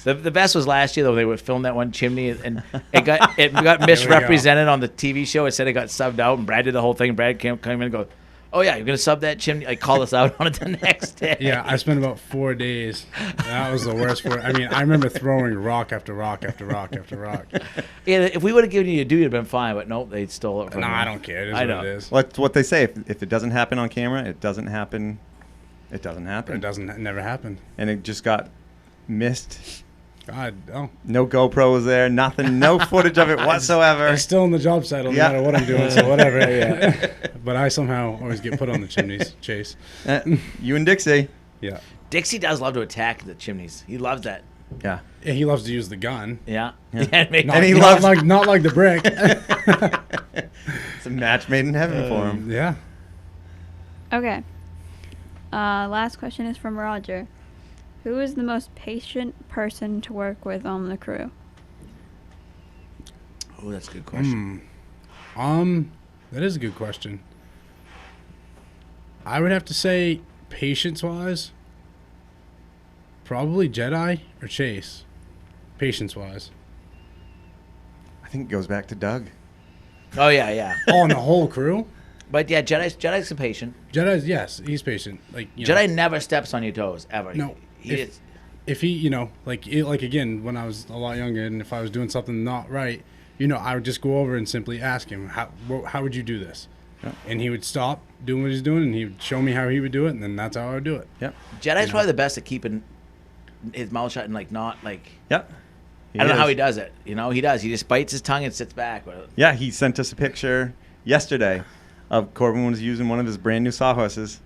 The best was last year though. They would film that one chimney and it got misrepresented on the TV show. It said it got subbed out, and Brad did the whole thing. Brad came in and go, "Oh yeah, you're gonna sub that chimney?" Like call us out on it the next day. Yeah, I spent about 4 days. That was the worst. I mean, I remember throwing rock after rock after rock after rock. Yeah, if we would have given you a due, you'd have been fine. But nope, they stole it from me. I don't care. It is I know. what it is. Well, it's what they say. If it doesn't happen on camera, it doesn't happen. It doesn't happen. It never happened. And it just got missed. God, oh. No GoPro was there. Nothing. No footage of it whatsoever. It's still in the job site no matter what I'm doing. So whatever. But I somehow always get put on the chimneys, Chase. You and Dixie. Yeah. Dixie does love to attack the chimneys. He loves that. Yeah. Yeah, he loves to use the gun. Yeah. And he loves not like the brick. It's a match made in heaven for him. Yeah. Okay. Last question is from Roger. Who is the most patient person to work with on the crew? Oh, that's a good question. That is a good question. I would have to say, patience-wise, probably Jedi or Chase. Patience-wise. I think it goes back to Doug. Oh yeah. Oh, and the whole crew? But yeah, Jedi's patient. Jedi's, yes, he's patient. Like Jedi never steps on your toes ever. No. If he, like again, when I was a lot younger, and if I was doing something not right, I would just go over and simply ask him, how would you do this? Yeah. And he would stop doing what he's doing, and he would show me how he would do it, and then that's how I would do it. Yep. Jedi's probably the best at keeping his mouth shut and not. Yep. I don't know how he does it. He does. He just bites his tongue and sits back. Yeah, he sent us a picture yesterday of Corbin was using one of his brand new sawhorses,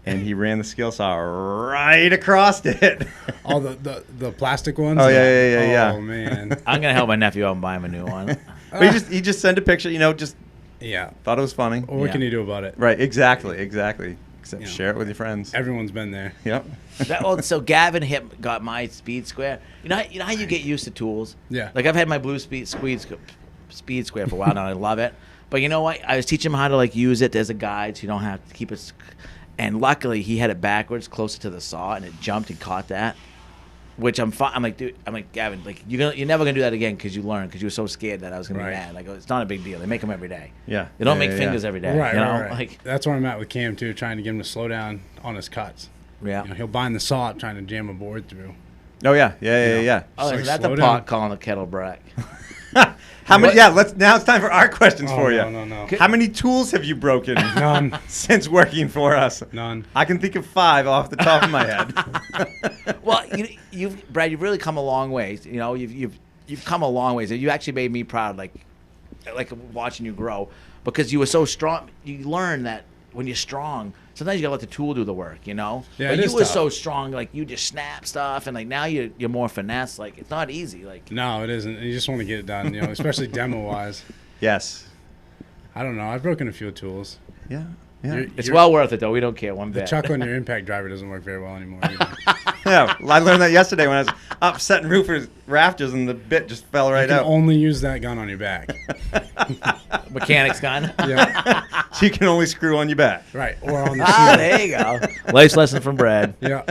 and he ran the skill saw right across it. All the plastic ones? Oh, yeah. Oh, man. I'm going to help my nephew out and buy him a new one. But he just sent a picture, Yeah. Thought it was funny. Well, what can you do about it? Right, exactly. Except share it with your friends. Everyone's been there. Yep. So Gavin got my speed square. You know how you get used to tools? Yeah. Like I've had my blue speed square for a while now. I love it. But you know what? I was teaching him how to use it as a guide, so you don't have to keep it. And luckily, he had it backwards, closer to the saw, and it jumped and caught that. Which I'm fine. I'm like, dude. I'm like, Gavin. Like you're never gonna do that again because you learned because you were so scared that I was gonna be mad. Like it's not a big deal. They make them every day. Yeah. They don't make fingers every day. Right. Right. Like that's where I'm at with Cam too, trying to get him to slow down on his cuts. Yeah. He'll bind the saw up trying to jam a board through. Oh yeah. Yeah. Oh, is that the pot calling the kettle black? How many? Yeah, now it's time for our questions for you. No. How many tools have you broken None. since working for us? None. I can think of 5 off the top of my head. Well, Brad, you've really come a long ways. You know, you've come a long ways. You actually made me proud, like watching you grow, because you were so strong. You learn that when you're strong, sometimes you gotta let the tool do the work. You know. Yeah, but it you is were tough. so strong, like you just snap stuff, and like now you're more finesse. Like it's not easy. Like No, it isn't. You just want to get it done, you know, especially demo-wise. Yes. I don't know. I've broken a few tools. Yeah. Yeah. it's well worth it though. We don't care one The bit. chuck on your impact driver doesn't work very well anymore either. Yeah. I learned that yesterday when I was upsetting roofers' rafters and the bit just fell You right can out. only use that gun on your back. Mechanic's gun. Yeah, So you can only screw on your back. right. Or on the Ah, seat. there you go. Life's lesson from Brad. Yeah.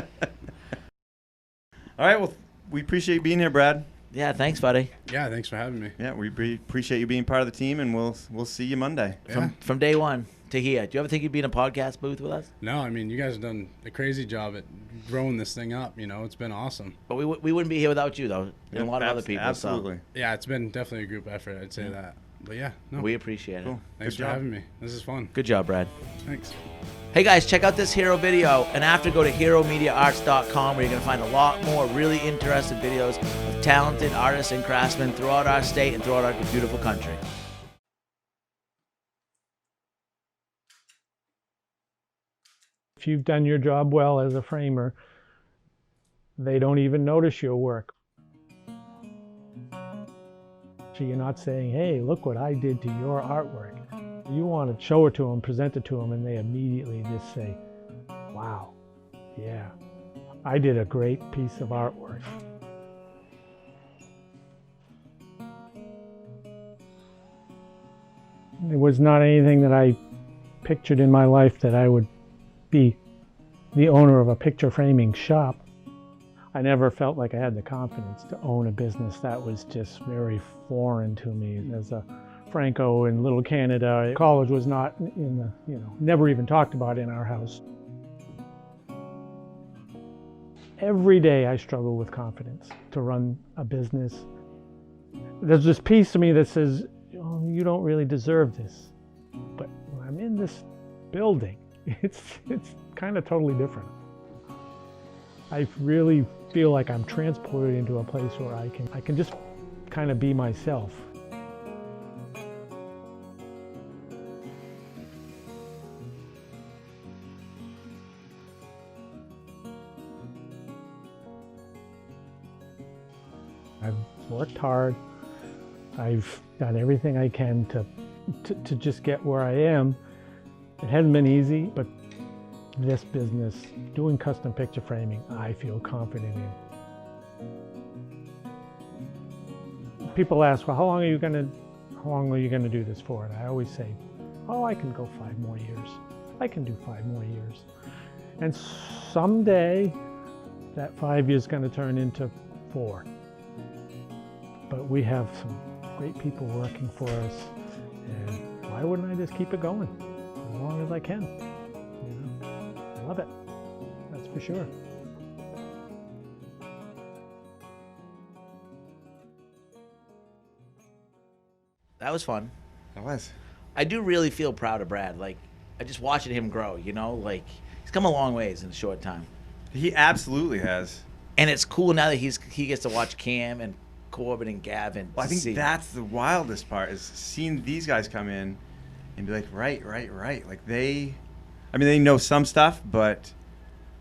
All right. Well, we appreciate you being here, Brad. Yeah, thanks, buddy. Yeah, thanks for having me. Yeah, we appreciate you being part of the team, and we'll see you Monday. Yeah. From day one to here. Do you ever think you'd be in a podcast booth with us? No, I mean, you guys have done a crazy job at growing this thing up. You know, it's been awesome. But we wouldn't be here without you, though, and a lot of other people. Absolutely. Yeah, it's been definitely a group effort. I'd say that. But yeah, no. So we appreciate it. Cool. Thanks Good for job. having me. This is fun. Good job, Brad. Thanks. Hey guys, check out this hero video, and after go to heromediaarts.com, where you're going to find a lot more really interesting videos of talented artists and craftsmen throughout our state and throughout our beautiful country. If you've done your job well as a framer, they don't even notice your work. So you're not saying, hey, look what I did to your artwork. You want to show it to them, present it to them, and they immediately just say, wow, yeah, I did a great piece of artwork. It was not anything that I pictured in my life that I would be the owner of a picture framing shop. I never felt like I had the confidence to own a business. That was just very foreign to me. As a Franco in Little Canada, college was not in the, never even talked about in our house. Every day I struggle with confidence to run a business. There's this piece of me that says, oh, you don't really deserve this. But when I'm in this building, it's kind of totally different. I really feel like I'm transported into a place where I can just kind of be myself. I've worked hard. I've done everything I can to just get where I am. It hasn't been easy, but this business, doing custom picture framing, I feel confident in. People ask, well, how long are you gonna do this for? And I always say, oh, I can go 5 more years. I can do 5 more years. And someday that 5 years is gonna turn into 4. But we have some great people working for us, and why wouldn't I just keep it going as long as I can? I love it, that's for sure. That was fun. That was. I do really feel proud of Brad. Like, I just watching him grow, like he's come a long ways in a short time. He absolutely has. And it's cool now that he gets to watch Cam and Corbin and Gavin. Well, I think that's the wildest part, is seeing these guys come in and be like, right. Like they know some stuff, but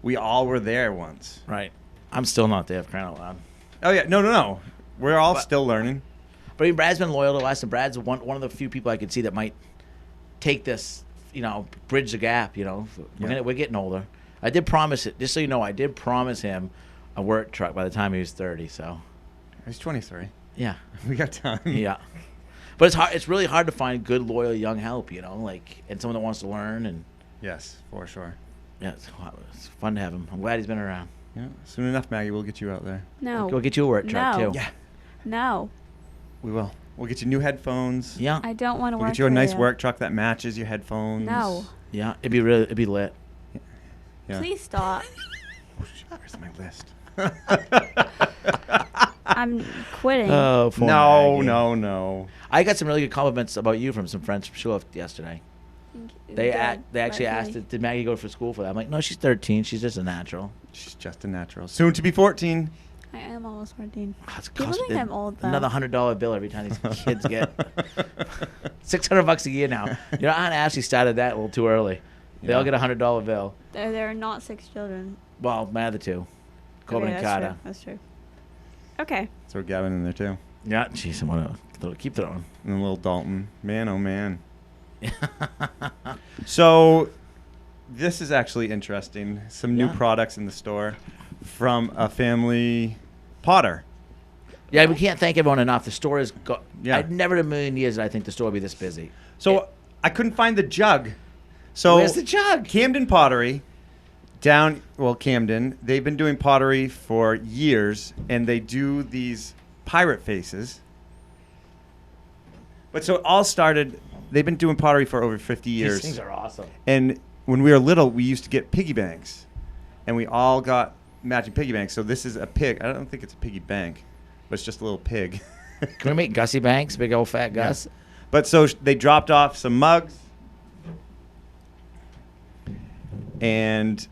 we all were there once. Right. I'm still not there, for crying out loud. Oh yeah, no. We're all still learning. But I mean, Brad's been loyal to us, and Brad's one of the few people I could see that might take this, bridge the gap. We're getting older. I did promise it, just so you know, I did promise him a work truck by the time he was 30. So He's 23. yeah, We got time. yeah. But it's hard. It's really hard to find good, loyal young help. And someone that wants to learn. And Yes, for sure. yeah, it's fun to have him. I'm glad he's been around. Yeah. Soon enough, Maggie, we'll get you out there. No. Go get you a work truck No. too. Yeah, No. we will. We'll get you new headphones. Yeah, I don't want to We'll work get you a for nice you. work truck that matches your headphones. No. yeah. It'd be lit. Yeah. Please stop. Where's my list? I'm I'm quitting. Oh, poor No, Maggie. no. I got some really good compliments about you from some friends from school yesterday. They actually asked, did Maggie go for school for that? I'm like, no, she's 13. She's just a natural. She's just a natural. Soon to be 14. I am almost 14. Oh, it's People cost- think I'm old, though. Another $100 bill every time these kids get $600 a year now. You know, Aunt Ashley started that a little too early. They all get a $100 bill. There are not 6 children. Well, my other two, Corbin Okay, and that's Carter. true. That's true. Okay. So Gavin in there too. Yeah, jeez, I want to keep throwing. And little Dalton. Man, oh man. So this is actually interesting. Some new Yeah. products in the store from a family potter. Yeah, we can't thank everyone enough. The store is. Yeah. I'd never in a million years did I think the store would be this busy. So I couldn't find the jug. So Where's the jug? Camden Pottery, Camden. They've been doing pottery for years, and they do these pirate faces. But so it all started. They've been doing pottery for over 50 years. These things are awesome. And when we were little, we used to get piggy banks, and we all got matching piggy banks. So this is a pig. I don't think it's a piggy bank, but it's just a little pig. Can we make Gussie Banks, big old fat Gus? Yeah. But so they dropped off some mugs, and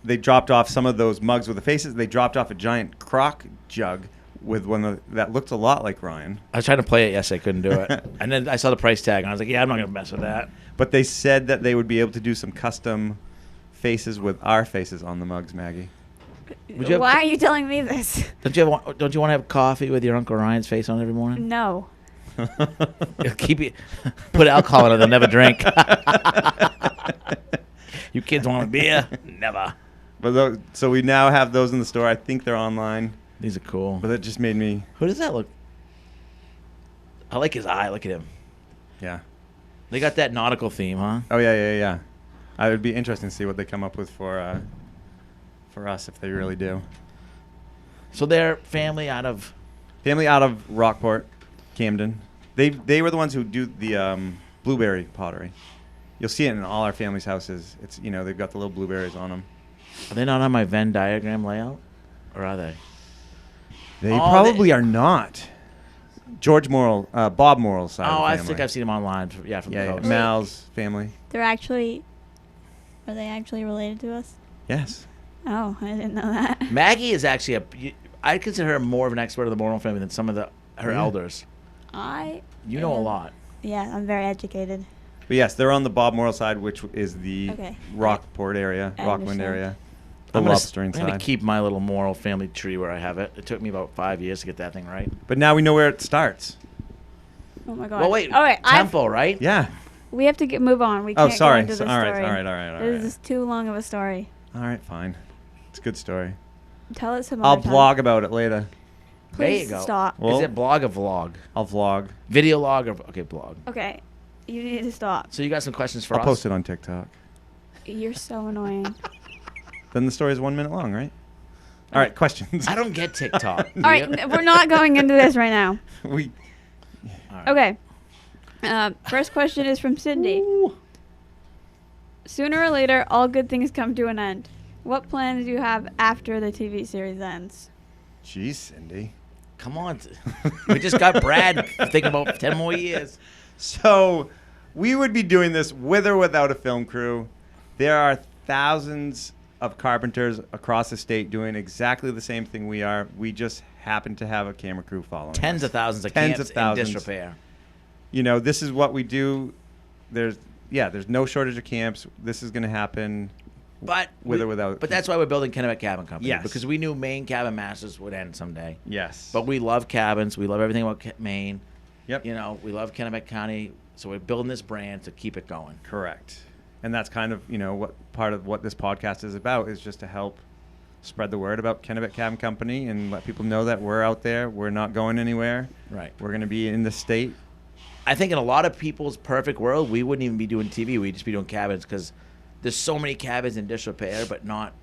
they dropped off some of those mugs with the faces. They dropped off a giant crock jug with one that looked a lot like Ryan. I was trying to play it yesterday, couldn't do it. And then I saw the price tag, and I was like, yeah, I'm not going to mess with that. But they said that they would be able to do some custom faces with our faces on the mugs, Maggie. Would you have- Why are you telling me this? Don't you want to have coffee with your Uncle Ryan's face on every morning? No. Keep it. Put alcohol in it, they'll never drink. You kids want a beer? Never. But so we now have those in the store. I think they're online. These are cool. But that just made me, Who does that look? I like his eye. Look at him. yeah. They got that nautical theme, huh? Oh yeah. I would be interested to see what they come up with for us if they really do. So they're family out of. Rockport, Camden. They were the ones who do the blueberry pottery. You'll see it in all our family's houses. It's they've got the little blueberries on them. Are they not on my Venn diagram layout, or are they? They Oh, probably are not. George Morrill, Bob Morrill's side. Oh, of the I family. think I've seen them online. From the Yeah, coast. Mal's family. Are they actually related to us? Yes. Oh, I didn't know that. Maggie is actually I consider her more of an expert of the Morrill family than some of her Yeah. elders. You know a lot. Yeah, I'm very educated. But yes, they're on the Bob Morrill side, which is the Okay. Rockport area, I Rockland understand. area. The I'm gonna lobstering side. keep my little Morrill family tree where I have it. It took me about 5 years to get that thing right. But now we know where it starts. Oh my god. Well, wait. All right. Temple, right? Yeah. We have to move on. We Oh, can't sorry. go into So- the all story. right. This is too long of a story. All right, fine. It's a good story. Tell it some I'll other time. blog about it later. There Please you go. stop. Well- Is it blog or vlog? I'll vlog. Video log or okay, blog. Okay. You need to stop. So you got some questions for I'll us? post it on TikTok. You're so annoying. Then the story is 1 minute long, right? All right, questions. I don't get TikTok. All right, we're not going into this right now. we Okay. First question is from Cindy. Sooner or later, all good things come to an end. What plans do you have after the TV series ends? Jeez, Cindy. Come on. We just got Brad thinking about 10 more years. So we would be doing this with or without a film crew. There are thousands of carpenters across the state doing exactly the same thing we are. We just happen to have a camera crew following Tens us. of thousands of Tens camps of thousands. in disrepair. This is what we do. There's no shortage of camps. This is going to happen But with or without. But that's why we're building Kennebec Cabin Company. Yes. Because we knew Maine Cabin Masters would end someday. Yes. But we love cabins. We love everything about Maine. Yep. We love Kennebec County. So we're building this brand to keep it going. Correct. And that's kind of, what part of what this podcast is about is just to help spread the word about Kennebec Cabin Company and let people know that we're out there. We're not going anywhere. Right. We're going to be in the state. I think in a lot of people's perfect world, we wouldn't even be doing TV. We'd just be doing cabins because there's so many cabins in disrepair, but not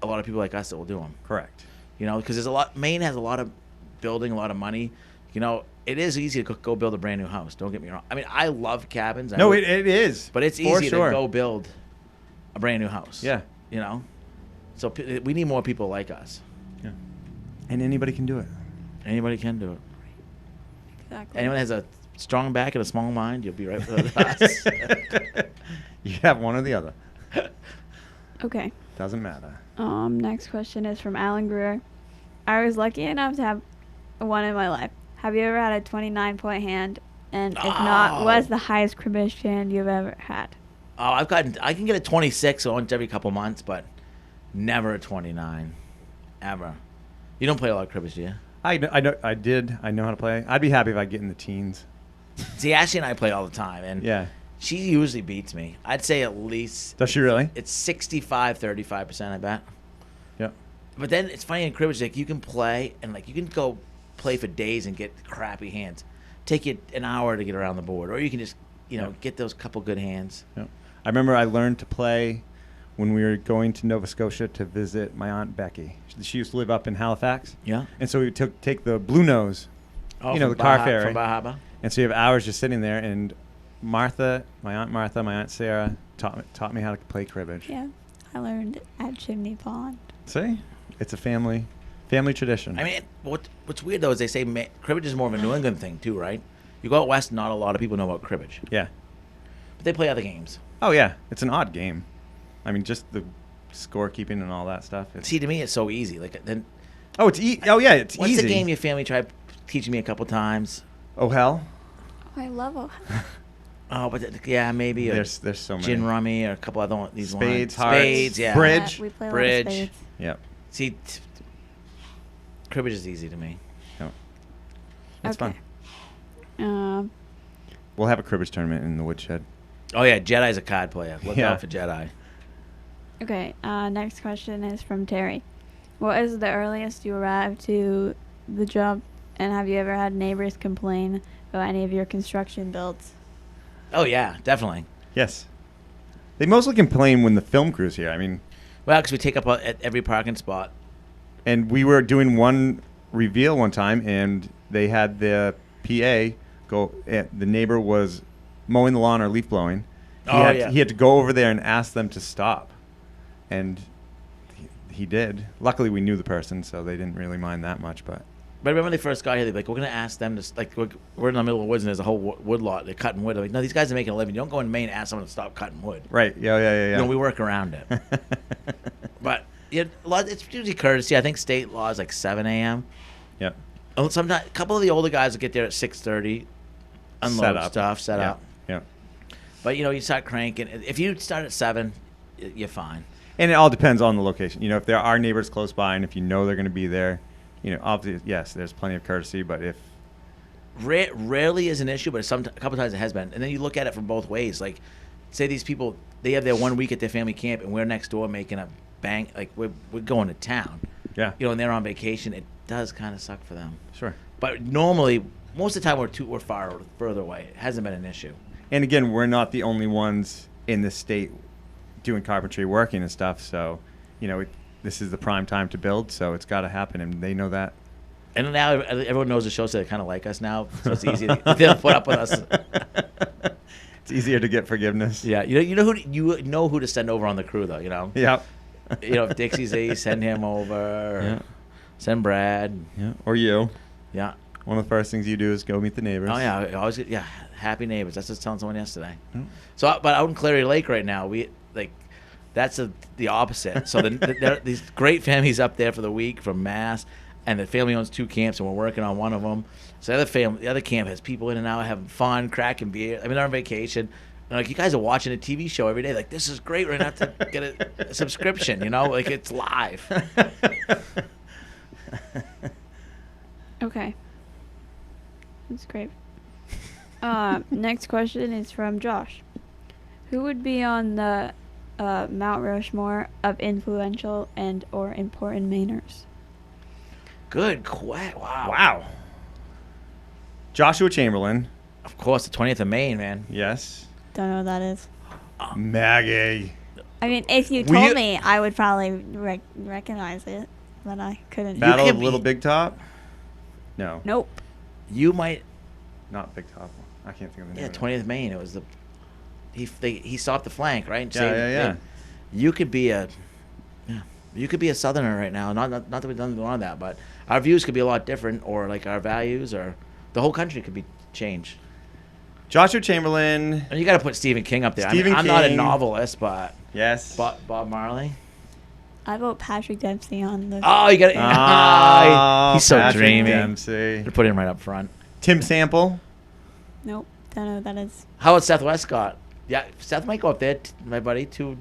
a lot of people like us that will do them. Correct. Because there's a lot. Maine has a lot of building, a lot of money. It is easy to go build a brand new house. Don't get me wrong. I mean, I love cabins. No, it is. But it's for easy sure. to go build a brand new house. Yeah. So we need more people like us. Yeah. And anybody can do it. Anybody can do it. Exactly. Anyone has a strong back and a small mind, you'll be right with us. You have one or the other. Okay. Doesn't matter. Next question is from Alan Greer. I was lucky enough to have one in my life. Have you ever had a 29-point hand? And if not, what's the highest cribbage hand you've ever had? Oh, I can get a 26 once every couple months, but never a 29, ever. You don't play a lot of cribbage, do you? I know how to play. I'd be happy if I get in the teens. See, Ashley and I play all the time, and Yeah. she usually beats me. I'd say at least Does she really? it's 65-35%, I bet. Yep. But then it's funny in cribbage, like you can play and like you can go play for days and get crappy hands. Take you an hour to get around the board, or you can just get those couple good hands. Yep. I remember I learned to play when we were going to Nova Scotia to visit my Aunt Becky. She used to live up in Halifax. Yeah. And so we would take the Blue Nose, Oh, the from car Baja- ferry. from Bahama. And so you have hours just sitting there, and my Aunt Sarah taught me how to play cribbage. Yeah. I learned at Chimney Pond. See? It's a family tradition. I mean, what's weird though is they say cribbage is more of a New England thing too, right? You go out west, not a lot of people know about cribbage, Yeah. but they play other games. Oh, yeah. It's an odd game. I mean, just the scorekeeping and all that stuff. See, to me, it's so easy. Like then, It's easy. It's what's easy. the game your family tried teaching me a couple times? Oh, hell? Oh, I love Ohio. Oh, but yeah, maybe There's so many. gin rummy or a couple other these Spades, ones. hearts, Spades, yeah. bridge. We play a Bridge. lot of spades. Yep. See, cribbage is easy to me. Yep. It's fun. We'll have a cribbage tournament in the Woodshed. Oh yeah, Jedi's a card player. Look Yeah. out for Jedi. Okay, next question is from Terry. What is the earliest you arrived to the job, and have you ever had neighbors complain about any of your construction builds? Oh yeah, definitely. Yes. They mostly complain when the film crew's here. I mean, Well, because we take up at every parking spot. and we were doing one reveal one time, and they had the PA go. The neighbor was mowing the lawn or leaf blowing. He had to go over there and ask them to stop, and he did. Luckily, we knew the person, so they didn't really mind that much. But remember when they first got here, they'd be like, we're going to ask them to, like, we're in the middle of the woods and there's a whole wood lot. They're cutting wood. I'm like, no, these guys are making a living. You don't go in Maine and ask someone to stop cutting wood. right, yeah. We work around it. But yeah, it's usually courtesy. I think state law is like 7 a.m. Yep. Oh, sometimes a couple of the older guys will get there at 6:30, unload stuff, set up. Yeah. But you start cranking. If you start at 7, you're fine. And it all depends on the location. If there are neighbors close by, and if you know they're going to be there, obviously, yes, there's plenty of courtesy. But if Rarely is an issue, but a couple times it has been. And then you look at it from both ways. Like, say these people, they have their 1 week at their family camp, and we're next door making a bang. Like, we're going to town. Yeah. And they're on vacation. It does kind of suck for them. Sure. But normally, most of the time, we're further away. It hasn't been an issue. And again, we're not the only ones in the state doing carpentry, working and stuff. So, this is the prime time to build. So it's got to happen, and they know that. And now everyone knows the show, so they kind of like us now. So it's easy to they'll put up with us. It's easier to get forgiveness. Yeah, you know who to send over on the crew though. Yep. If Dixie's there, you send him over. Or send Brad. Yeah. Or you. Yeah. One of the first things you do is go meet the neighbors. Oh yeah, always happy neighbors. That's what I was telling someone yesterday. So, but out in Clary Lake right now, that's the opposite. So there are these great families up there for the week from Mass, and the family owns 2 camps, and we're working on one of them. So the other camp has people in and out having fun, cracking beer. I mean, they're on vacation. And you guys are watching a TV show every day. Like, this is great. We're going to have to get a subscription, it's live. Okay. That's great. Next question is from Josh. Who would be on the Mount Rushmore of influential and or important Mainers? Good question. Wow. Joshua Chamberlain. Of course, the 20th of Maine, man. Yes. Don't know what that is. Maggie. I mean, if you told me, I would probably recognize it, but I couldn't. Battle of Little Big Top? No. Nope. You might. Not Big Top. I can't think of the name. Yeah, 20th Maine. It was the. He stopped the flank, right? And Yeah. You could be a. Yeah, you could be a Southerner right now. Not that we've done that, but our views could be a lot different, or like our values, or the whole country could be changed. Joshua Chamberlain. And you got to put Stephen King up there. Stephen I'm not a King. novelist, but Yes. Bob Marley. I vote Patrick Dempsey on the. Oh, you got to. Oh, he's so Patrick dreamy. Dempsey. Put him right up front. Tim Sample. Nope, don't know who that is. How about Seth Westcott? Yeah, Seth might go up there. My buddy, two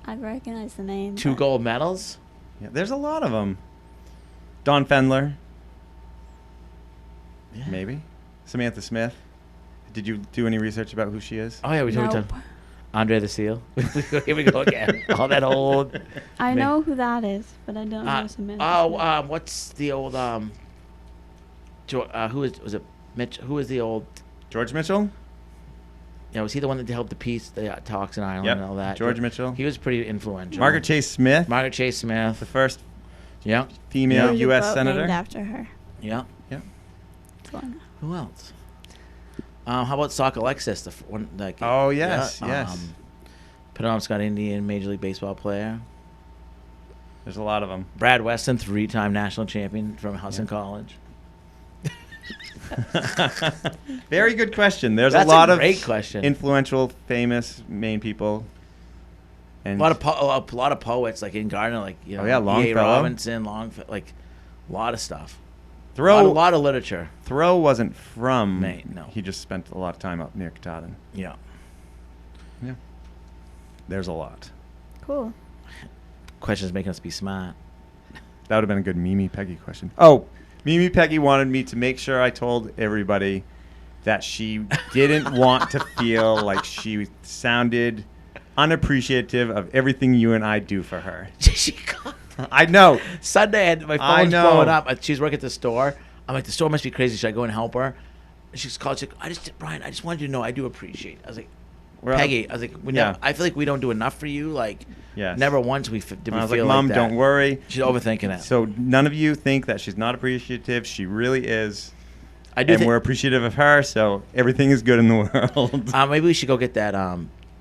I recognize the name. but- gold medals. Yeah, there's a lot of them. Don Fendler. Yeah. Maybe. Samantha Smith. Did you do any research about who she is? Oh yeah, we Nope. talked about Andre the Seal. Here we go again. All that old. I know who that is, but I don't know Samantha. Smith. What's the old who was it? Mitch? Who was the old? George Mitchell? Yeah, was he the one that helped the peace, the talks in Ireland Yep. and all that? George Mitchell. He was pretty influential. Margaret Chase Smith. Margaret Chase The Smith. first Yeah. female There's a U.S. boat senator. named after her. Yeah. That's all I know. Who else? How about Sock Alexis? The one like. Oh, yes, yes. Penobscot Indian Major League Baseball player. There's a lot of them. Brad Weston, 3-time national champion from Hudson College. Very good question. There's That's a lot of great question. influential, famous Maine people. And A lot of poets like in Gardner, like Oh, yeah, E.A. Longfellow. Robinson, like a lot of stuff. A Thoreau, lot of literature. Thoreau wasn't from Maine, no. He just spent a lot of time up near Katahdin. Yeah. There's a lot. Cool. Questions making us be smart. That would have been a good Mimi Peggy question. Oh, Mimi Peggy wanted me to make sure I told everybody that she didn't want to feel like she sounded unappreciative of everything you and I do for her. She got I know. Sunday, I had my I phone's know. blowing up. She's working at the store. I'm like, the store must be crazy. Should I go and help her? And she's called. She's like, Brian, I just wanted you to know I do appreciate. I was like, Well, Peggy, I was like, yeah. I feel like we don't do enough for you. Like, Yes. never once did we I was like, feel Mom, like that. don't worry. She's overthinking it. So none of you think that she's not appreciative. She really is. I do And think we're appreciative of her, so everything is good in the world. maybe we should go get that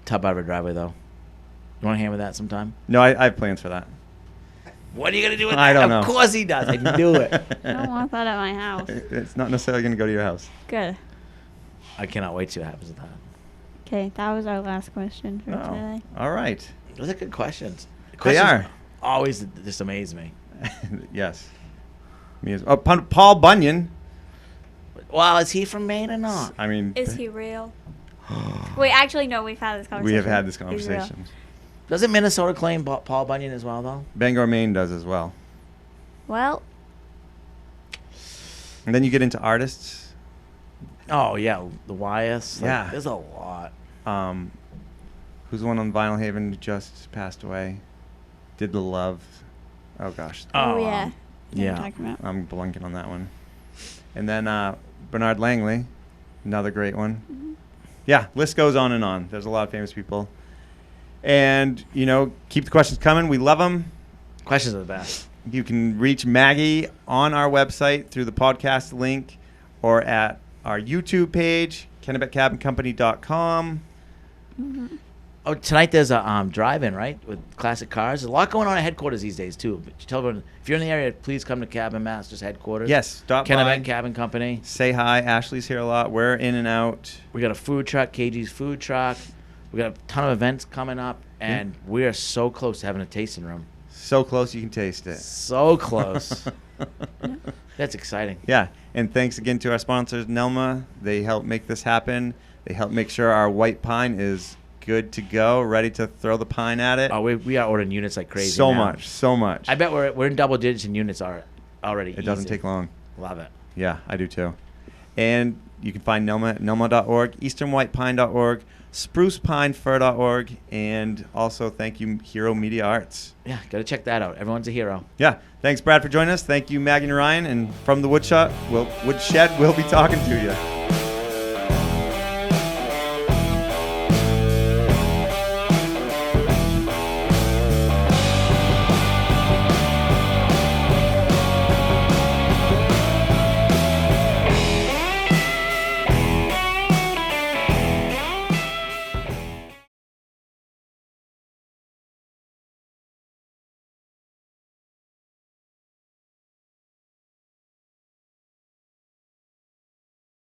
tub out of her driveway, though. You want to hammer that sometime? No, I have plans for that. What are you gonna do with I that? don't know. Of course he does. I knew it. I don't want that at my house. It's not necessarily going to go to your house. Good. I cannot wait to see what happens with that. Okay, that was our last question for today. All right. Those are good questions. They Questions are. always just amaze me. Yes. Me as oh, Paul Bunyan. Well, is he from Maine or not? I mean, Is he real? Wait, actually, no. We've had this conversation. we have had this He's real. conversation. Doesn't Minnesota claim Paul Bunyan as well, though? Bangor, Maine does as well. Well, And then you get into artists. Oh, yeah. The YS. Like, Yeah. There's a lot. Who's the one on Vinyl Haven who just passed away? Did the Love. Oh, gosh. oh, yeah. yeah. What I'm talking about. I'm blanking on that one. And then Bernard Langley, another great one. Mm-hmm. Yeah, list goes on and on. There's a lot of famous people. And, keep the questions coming. We love them. Questions are the best. You can reach Maggie on our website through the podcast link or at our YouTube page, KennebeckCabinCompany.com. Mm-hmm. Oh, tonight there's a drive-in, right, with classic cars. There's a lot going on at headquarters these days, too. But you tell everyone, if you're in the area, please come to Cabin Masters headquarters. Yes, stop Kennebec by. Cabin Company. Say hi. Ashley's here a lot. We're in and out. We got a food truck, KG's food truck. We got a ton of events coming up, and we are so close to having a tasting room. So close you can taste it. So close. That's exciting. Yeah, and thanks again to our sponsors, Nelma. They help make this happen. They help make sure our white pine is good to go, ready to throw the pine at it. Oh, we are ordering units like crazy. So now. much. I bet we're in double digits in units already. It doesn't take long. Love it. Yeah, I do too. And you can find Nelma at nelma.org, easternwhitepine.org, sprucepinefir.org, and also thank you, Hero Media Arts. Yeah, got to check that out. Everyone's a hero. Yeah, thanks, Brad, for joining us. Thank you, Maggie and Ryan. And from the Woodshed, we'll be talking to you.